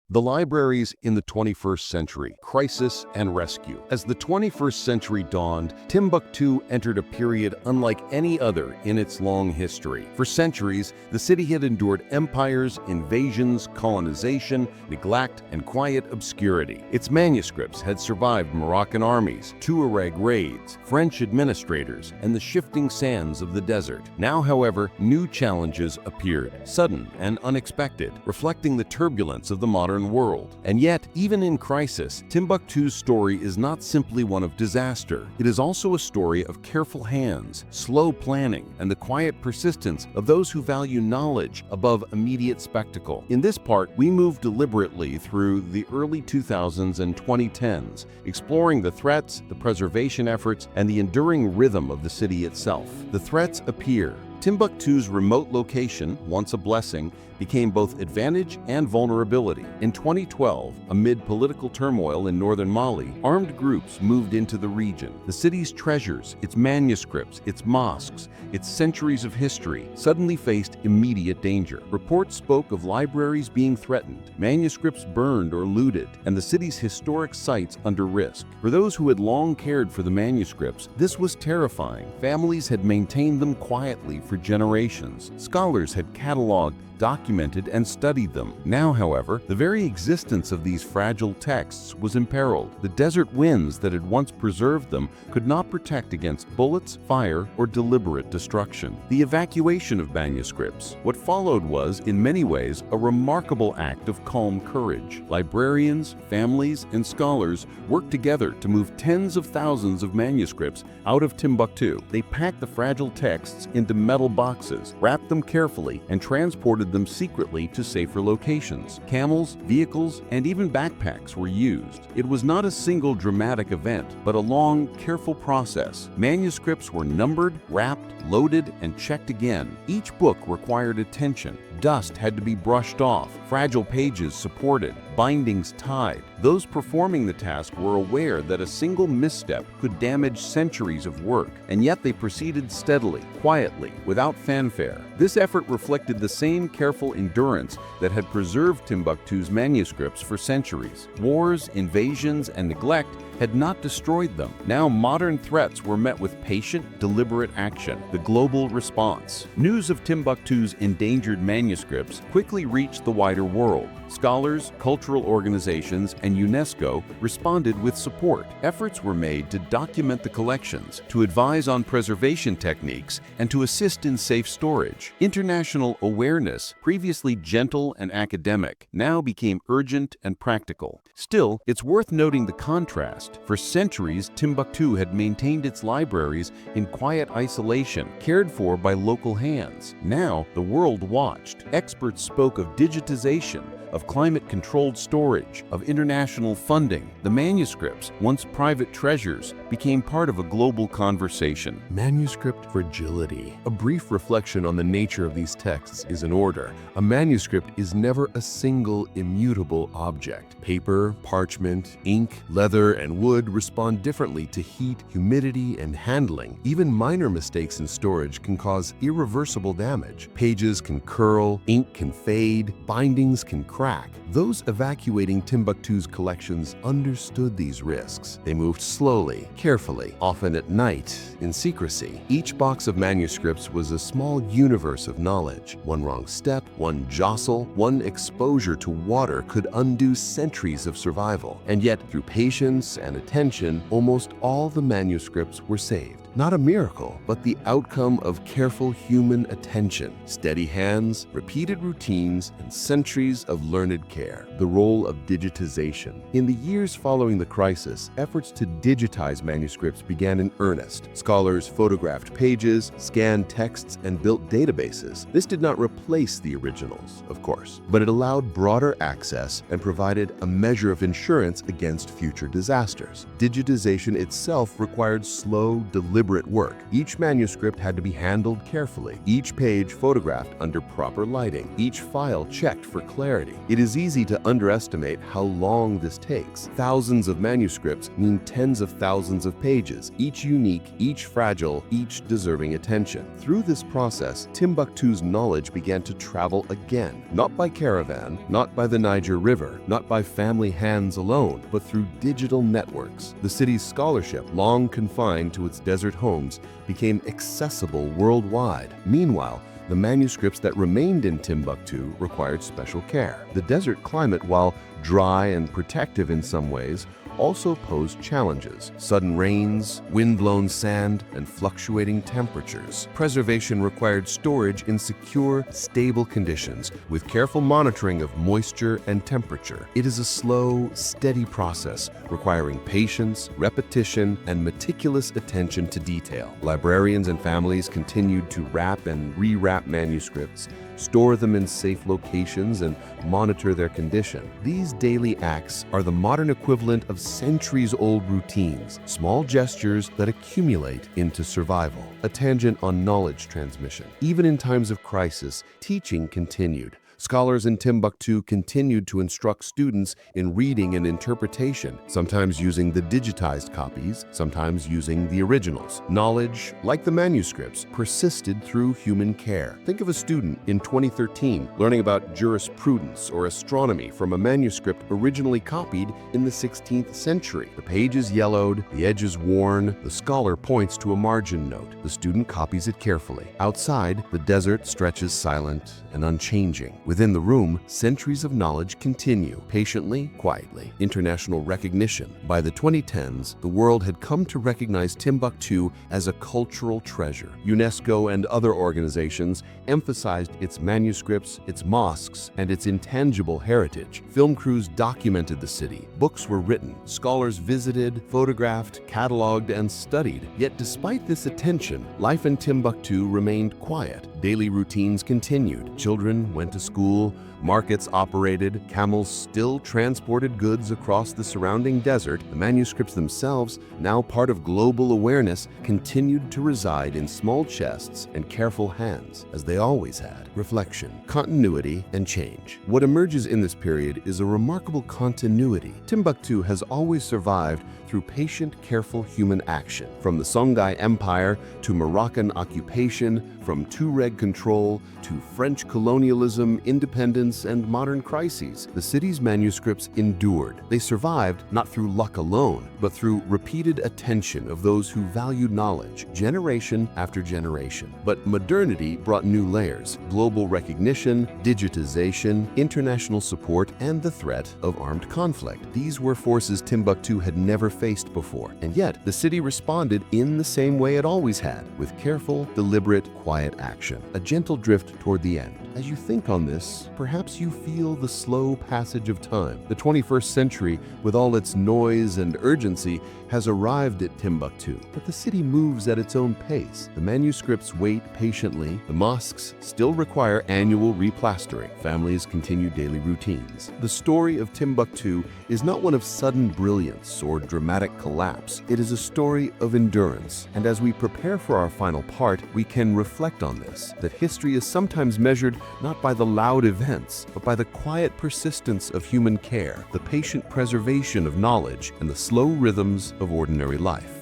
The libraries in the 21st century, crisis and rescue. As the 21st century dawned, Timbuktu entered a period unlike any other in its long history. For centuries, the city had endured empires, invasions, colonization, neglect, and quiet obscurity. Its manuscripts had survived Moroccan armies, Tuareg raids, French administrators, and the shifting sands of the desert. Now, however, new challenges appeared, sudden and unexpected, reflecting the turbulence of the modern world. And yet, even in crisis, Timbuktu's story is not simply one of disaster. It is also a story of careful hands, slow planning, and the quiet persistence of those who value knowledge above immediate spectacle. In this part, we move deliberately through the early 2000s and 2010s, exploring the threats, the preservation efforts, and the enduring rhythm of the city itself. The threats appear, Timbuktu's remote location, once a blessing, became both advantage and vulnerability. In 2012, amid political turmoil in northern Mali, armed groups moved into the region. The city's treasures, its manuscripts, its mosques, its centuries of history suddenly faced immediate danger. Reports spoke of libraries being threatened, manuscripts burned or looted, and the city's historic sites under risk. For those who had long cared for the manuscripts, this was terrifying. Families had maintained them quietly for generations. Scholars had cataloged, documented, and studied them. Now, however, the very existence of these fragile texts was imperiled. The desert winds that had once preserved them could not protect against bullets, fire, or deliberate destruction. The evacuation of manuscripts. What followed was, in many ways, a remarkable act of calm courage. Librarians, families, and scholars worked together to move tens of thousands of manuscripts out of Timbuktu. They packed the fragile texts into metal boxes, wrapped them carefully, and transported them secretly to safer locations. Camels, vehicles, and even backpacks were used. It was not a single dramatic event, but a long, careful process. Manuscripts were numbered, wrapped, loaded, and checked again. Each book required attention. Dust had to be brushed off, fragile pages supported, bindings tied. Those performing the task were aware that a single misstep could damage centuries of work, and yet they proceeded steadily, quietly, without fanfare. This effort reflected the same careful endurance that had preserved Timbuktu's manuscripts for centuries. Wars, invasions, and neglect had not destroyed them. Now modern threats were met with patient, deliberate action, the global response. News of Timbuktu's endangered manuscripts quickly reached the wider world. Scholars, cultural organizations, and UNESCO responded with support. Efforts were made to document the collections, to advise on preservation techniques, and to assist in safe storage. International awareness, previously gentle and academic, now became urgent and practical. Still, it's worth noting the contrast. For centuries, Timbuktu had maintained its libraries in quiet isolation, cared for by local hands. Now, the world watched. Experts spoke of digitization, of climate-controlled storage, of international funding. The manuscripts, once private treasures, became part of a global conversation. Manuscript fragility. A brief reflection on the nature of these texts is in order. A manuscript is never a single immutable object. Paper, parchment, ink, leather, and wood respond differently to heat, humidity, and handling. Even minor mistakes in storage can cause irreversible damage. Pages can curl, ink can fade, bindings can crack. Those evacuating Timbuktu's collections understood these risks. They moved slowly, carefully, often at night, in secrecy. Each box of manuscripts was a small universe of knowledge. One wrong step, one jostle, one exposure to water could undo centuries of survival. And yet, through patience and attention, almost all the manuscripts were saved. Not a miracle, but the outcome of careful human attention, steady hands, repeated routines, and centuries of learned care. The role of digitization. In the years following the crisis, efforts to digitize manuscripts began in earnest. Scholars photographed pages, scanned texts, and built databases. This did not replace the originals, of course, but it allowed broader access and provided a measure of insurance against future disasters. Digitization itself required slow, deliberate work. Each manuscript had to be handled carefully, each page photographed under proper lighting, each file checked for clarity. It is easy to underestimate how long this takes. Thousands of manuscripts mean tens of thousands of pages, each unique, each fragile, each deserving attention. Through this process, Timbuktu's knowledge began to travel again, not by caravan, not by the Niger River, not by family hands alone, but through digital networks. The city's scholarship, long confined to its desert homes, became accessible worldwide. Meanwhile, the manuscripts that remained in Timbuktu required special care. The desert climate, while dry and protective in some ways, also posed challenges: sudden rains, wind-blown sand, and fluctuating temperatures. Preservation required storage in secure, stable conditions with careful monitoring of moisture and temperature. It is a slow, steady process requiring patience, repetition, and meticulous attention to detail. Librarians and families continued to wrap and rewrap manuscripts, store them in safe locations, and monitor their condition. These daily acts are the modern equivalent of centuries-old routines, small gestures that accumulate into survival. A tangent on knowledge transmission. Even in times of crisis, teaching continued. Scholars in Timbuktu continued to instruct students in reading and interpretation, sometimes using the digitized copies, sometimes using the originals. Knowledge, like the manuscripts, persisted through human care. Think of a student in 2013 learning about jurisprudence or astronomy from a manuscript originally copied in the 16th century. The page is yellowed, the edges worn, the scholar points to a margin note. The student copies it carefully. Outside, the desert stretches silent and unchanging. Within the room, centuries of knowledge continue, patiently, quietly. International recognition. By the 2010s, the world had come to recognize Timbuktu as a cultural treasure. UNESCO and other organizations emphasized its manuscripts, its mosques, and its intangible heritage. Film crews documented the city. Books were written. Scholars visited, photographed, cataloged, and studied. Yet despite this attention, life in Timbuktu remained quiet. Daily routines continued. Children went to school, markets operated, camels still transported goods across the surrounding desert. The manuscripts themselves, now part of global awareness, continued to reside in small chests and careful hands, as they always had. Reflection, continuity, and change. What emerges in this period is a remarkable continuity. Timbuktu has always survived through patient, careful human action. From the Songhai Empire to Moroccan occupation, from Tuareg control to French colonialism, independence, and modern crises, the city's manuscripts endured. They survived not through luck alone, but through repeated attention of those who valued knowledge, generation after generation. But modernity brought new layers: global recognition, digitization, international support, and the threat of armed conflict. These were forces Timbuktu had never faced before, and yet the city responded in the same way it always had, with careful, deliberate, quiet action. A gentle drift toward the end. As you think on this, perhaps you feel the slow passage of time. The 21st century, with all its noise and urgency, has arrived at Timbuktu, but the city moves at its own pace. The manuscripts wait patiently. The mosques still require annual replastering. Families continue daily routines. The story of Timbuktu is not one of sudden brilliance or dramatic collapse. It is a story of endurance. And as we prepare for our final part, we can reflect on this, that history is sometimes measured not by the loud events, but by the quiet persistence of human care, the patient preservation of knowledge, and the slow rhythms of ordinary life.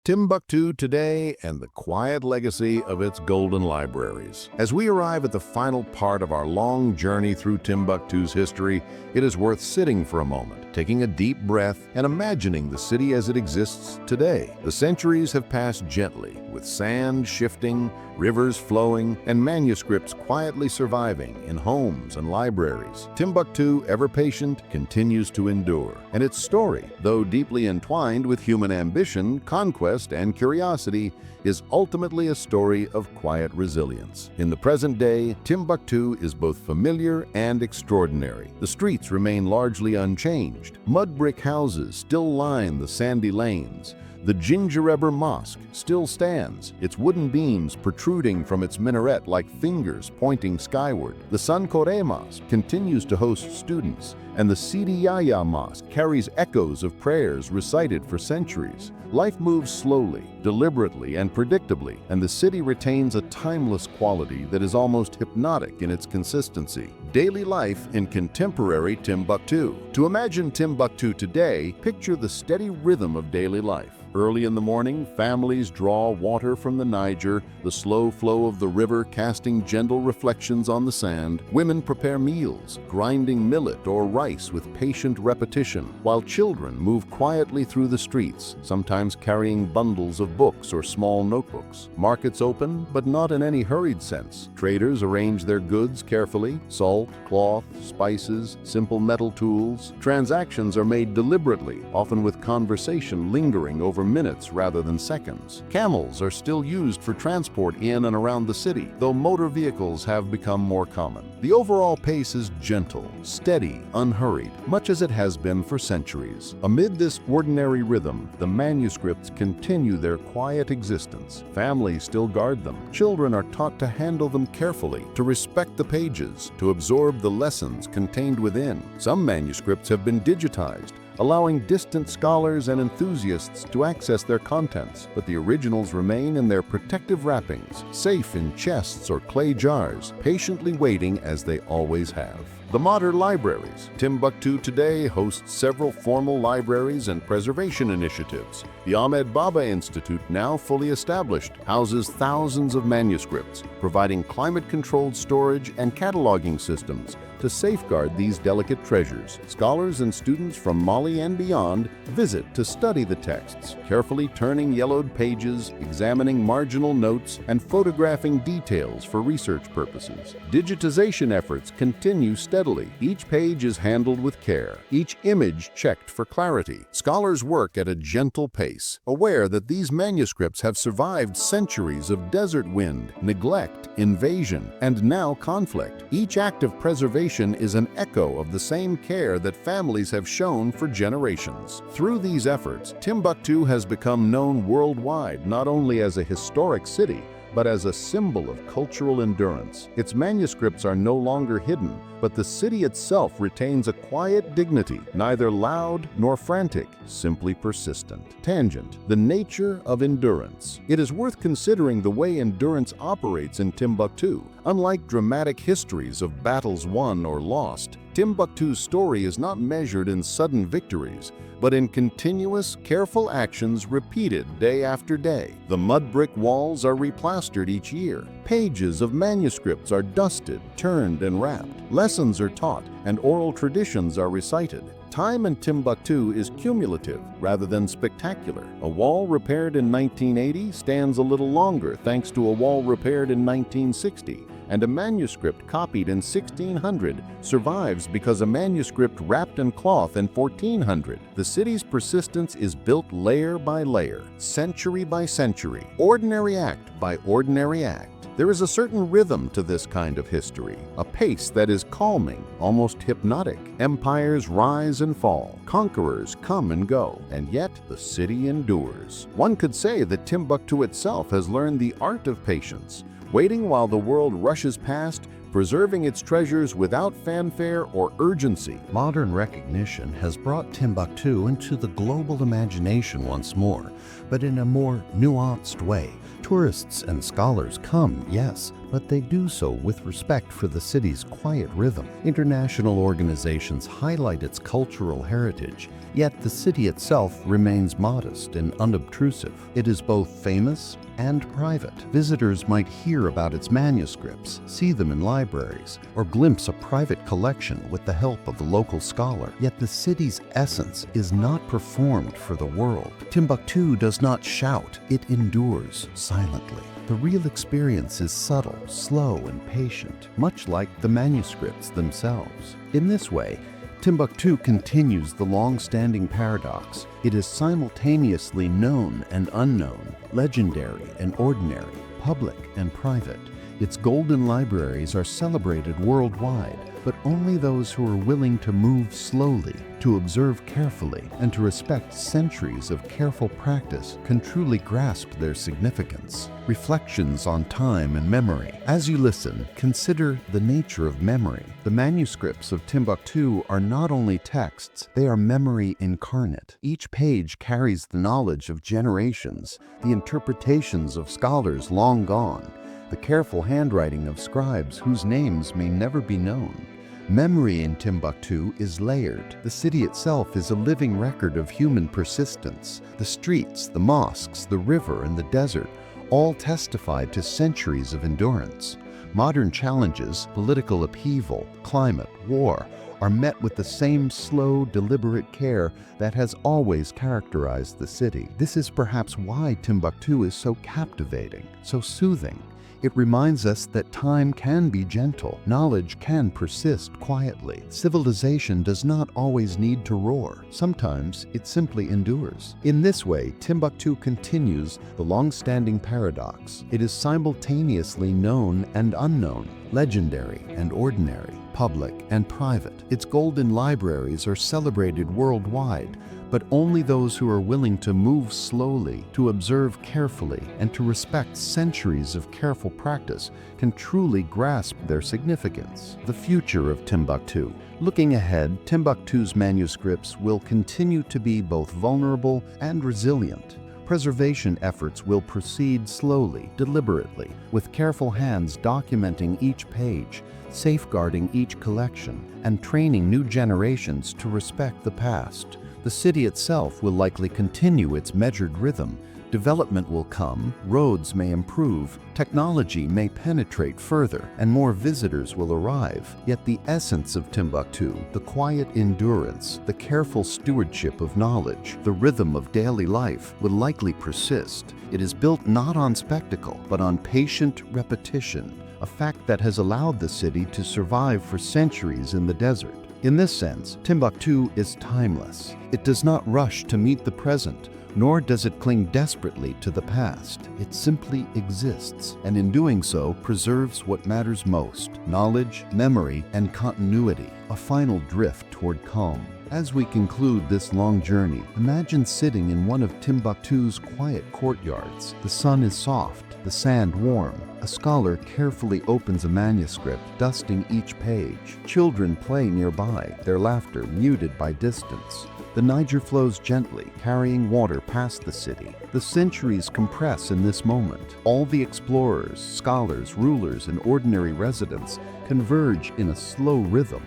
Timbuktu today and the quiet legacy of its golden libraries. As we arrive at the final part of our long journey through Timbuktu's history, it is worth sitting for a moment, taking a deep breath and imagining the city as it exists today. The centuries have passed gently, with sand shifting, rivers flowing, and manuscripts quietly surviving in homes and libraries. Timbuktu, ever patient, continues to endure, and its story, though deeply entwined with human ambition, conquest, and curiosity, is ultimately a story of quiet resilience. In the present day, Timbuktu is both familiar and extraordinary. The streets remain largely unchanged. Mud brick houses still line the sandy lanes. The Gingereber Mosque still stands, its wooden beams protruding from its minaret like fingers pointing skyward. The Sankore Mosque continues to host students, and the Sidi Yahya Mosque carries echoes of prayers recited for centuries. Life moves slowly, deliberately, and predictably, and the city retains a timeless quality that is almost hypnotic in its consistency. Daily life in contemporary Timbuktu. To imagine Timbuktu today, picture the steady rhythm of daily life. Early in the morning, families draw water from the Niger, the slow flow of the river casting gentle reflections on the sand. Women prepare meals, grinding millet or rice with patient repetition, while children move quietly through the streets, sometimes carrying bundles of books or small notebooks. Markets open, but not in any hurried sense. Traders arrange their goods carefully: salt, cloth, spices, simple metal tools. Transactions are made deliberately, often with conversation lingering over for minutes rather than seconds. Camels are still used for transport in and around the city, though motor vehicles have become more common. The overall pace is gentle, steady, unhurried, much as it has been for centuries. Amid this ordinary rhythm, the manuscripts continue their quiet existence. Families still guard them. Children are taught to handle them carefully, to respect the pages, to absorb the lessons contained within. Some manuscripts have been digitized, allowing distant scholars and enthusiasts to access their contents, but the originals remain in their protective wrappings, safe in chests or clay jars, patiently waiting as they always have. The modern libraries. Timbuktu today hosts several formal libraries and preservation initiatives. The Ahmed Baba Institute, now fully established, houses thousands of manuscripts, providing climate-controlled storage and cataloging systems to safeguard these delicate treasures. Scholars and students from Mali and beyond visit to study the texts, carefully turning yellowed pages, examining marginal notes, and photographing details for research purposes. Digitization efforts continue steadily. Each page is handled with care, each image checked for clarity. Scholars work at a gentle pace, aware that these manuscripts have survived centuries of desert wind, neglect, invasion, and now conflict. Each act of preservation is an echo of the same care that families have shown for generations. Through these efforts, Timbuktu has become known worldwide not only as a historic city, but as a symbol of cultural endurance. Its manuscripts are no longer hidden, but the city itself retains a quiet dignity, neither loud nor frantic, simply persistent. Tangent: the nature of endurance. It is worth considering the way endurance operates in Timbuktu. Unlike dramatic histories of battles won or lost, Timbuktu's story is not measured in sudden victories, but in continuous, careful actions repeated day after day. The mud brick walls are replastered each year. Pages of manuscripts are dusted, turned, and wrapped. Lessons are taught, and oral traditions are recited. Time in Timbuktu is cumulative rather than spectacular. A wall repaired in 1980 stands a little longer thanks to a wall repaired in 1960. And a manuscript copied in 1600 survives because a manuscript wrapped in cloth in 1400. The city's persistence is built layer by layer, century by century, ordinary act by ordinary act. There is a certain rhythm to this kind of history, a pace that is calming, almost hypnotic. Empires rise and fall, conquerors come and go, and yet the city endures. One could say that Timbuktu itself has learned the art of patience, waiting while the world rushes past, preserving its treasures without fanfare or urgency. Modern recognition has brought Timbuktu into the global imagination once more, but in a more nuanced way. Tourists and scholars come, yes, but they do so with respect for the city's quiet rhythm. International organizations highlight its cultural heritage, yet the city itself remains modest and unobtrusive. It is both famous and private. Visitors might hear about its manuscripts, see them in libraries, or glimpse a private collection with the help of a local scholar. Yet the city's essence is not performed for the world. Timbuktu does not shout, it endures silently. The real experience is subtle, slow, and patient, much like the manuscripts themselves. In this way, Timbuktu continues the long-standing paradox. It is simultaneously known and unknown, legendary and ordinary, public and private. Its golden libraries are celebrated worldwide, but only those who are willing to move slowly, to observe carefully, and to respect centuries of careful practice can truly grasp their significance. Reflections on time and memory. As you listen, consider the nature of memory. The manuscripts of Timbuktu are not only texts, they are memory incarnate. Each page carries the knowledge of generations, the interpretations of scholars long gone, the careful handwriting of scribes whose names may never be known. Memory in Timbuktu is layered. The city itself is a living record of human persistence. The streets, the mosques, the river, and the desert all testified to centuries of endurance. Modern challenges, political upheaval, climate, war, are met with the same slow, deliberate care that has always characterized the city. This is perhaps why Timbuktu is so captivating, so soothing. It reminds us that time can be gentle, knowledge can persist quietly. Civilization does not always need to roar. Sometimes it simply endures. In this way, Timbuktu continues the long-standing paradox. It is simultaneously known and unknown, legendary and ordinary, public and private. Its golden libraries are celebrated worldwide, but only those who are willing to move slowly, to observe carefully, and to respect centuries of careful practice can truly grasp their significance. The future of Timbuktu. Looking ahead, Timbuktu's manuscripts will continue to be both vulnerable and resilient. Preservation efforts will proceed slowly, deliberately, with careful hands documenting each page, safeguarding each collection, and training new generations to respect the past. The city itself will likely continue its measured rhythm. Development will come, roads may improve, technology may penetrate further, and more visitors will arrive. Yet the essence of Timbuktu, the quiet endurance, the careful stewardship of knowledge, the rhythm of daily life, will likely persist. It is built not on spectacle, but on patient repetition, a fact that has allowed the city to survive for centuries in the desert. In this sense, Timbuktu is timeless. It does not rush to meet the present, nor does it cling desperately to the past. It simply exists, and in doing so, preserves what matters most: knowledge, memory, and continuity, a final drift toward calm. As we conclude this long journey, imagine sitting in one of Timbuktu's quiet courtyards. The sun is soft, the sand warm. A scholar carefully opens a manuscript, dusting each page. Children play nearby, their laughter muted by distance. The Niger flows gently, carrying water past the city. The centuries compress in this moment. All the explorers, scholars, rulers, and ordinary residents converge in a slow rhythm.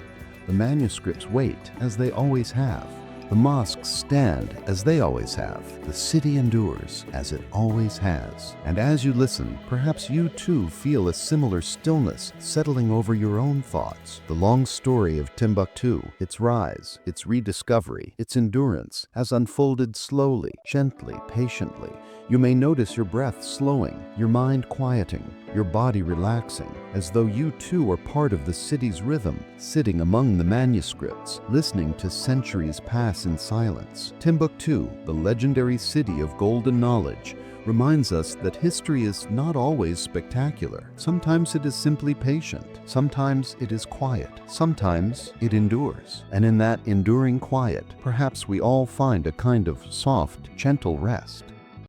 The manuscripts wait, as they always have. The mosques stand, as they always have. The city endures, as it always has. And as you listen, perhaps you too feel a similar stillness settling over your own thoughts. The long story of Timbuktu, its rise, its rediscovery, its endurance, has unfolded slowly, gently, patiently. You may notice your breath slowing, your mind quieting, your body relaxing, as though you too are part of the city's rhythm, sitting among the manuscripts, listening to centuries pass in silence. Timbuktu, the legendary city of golden knowledge, reminds us that history is not always spectacular. Sometimes it is simply patient. Sometimes it is quiet. Sometimes it endures. And in that enduring quiet, perhaps we all find a kind of soft, gentle rest.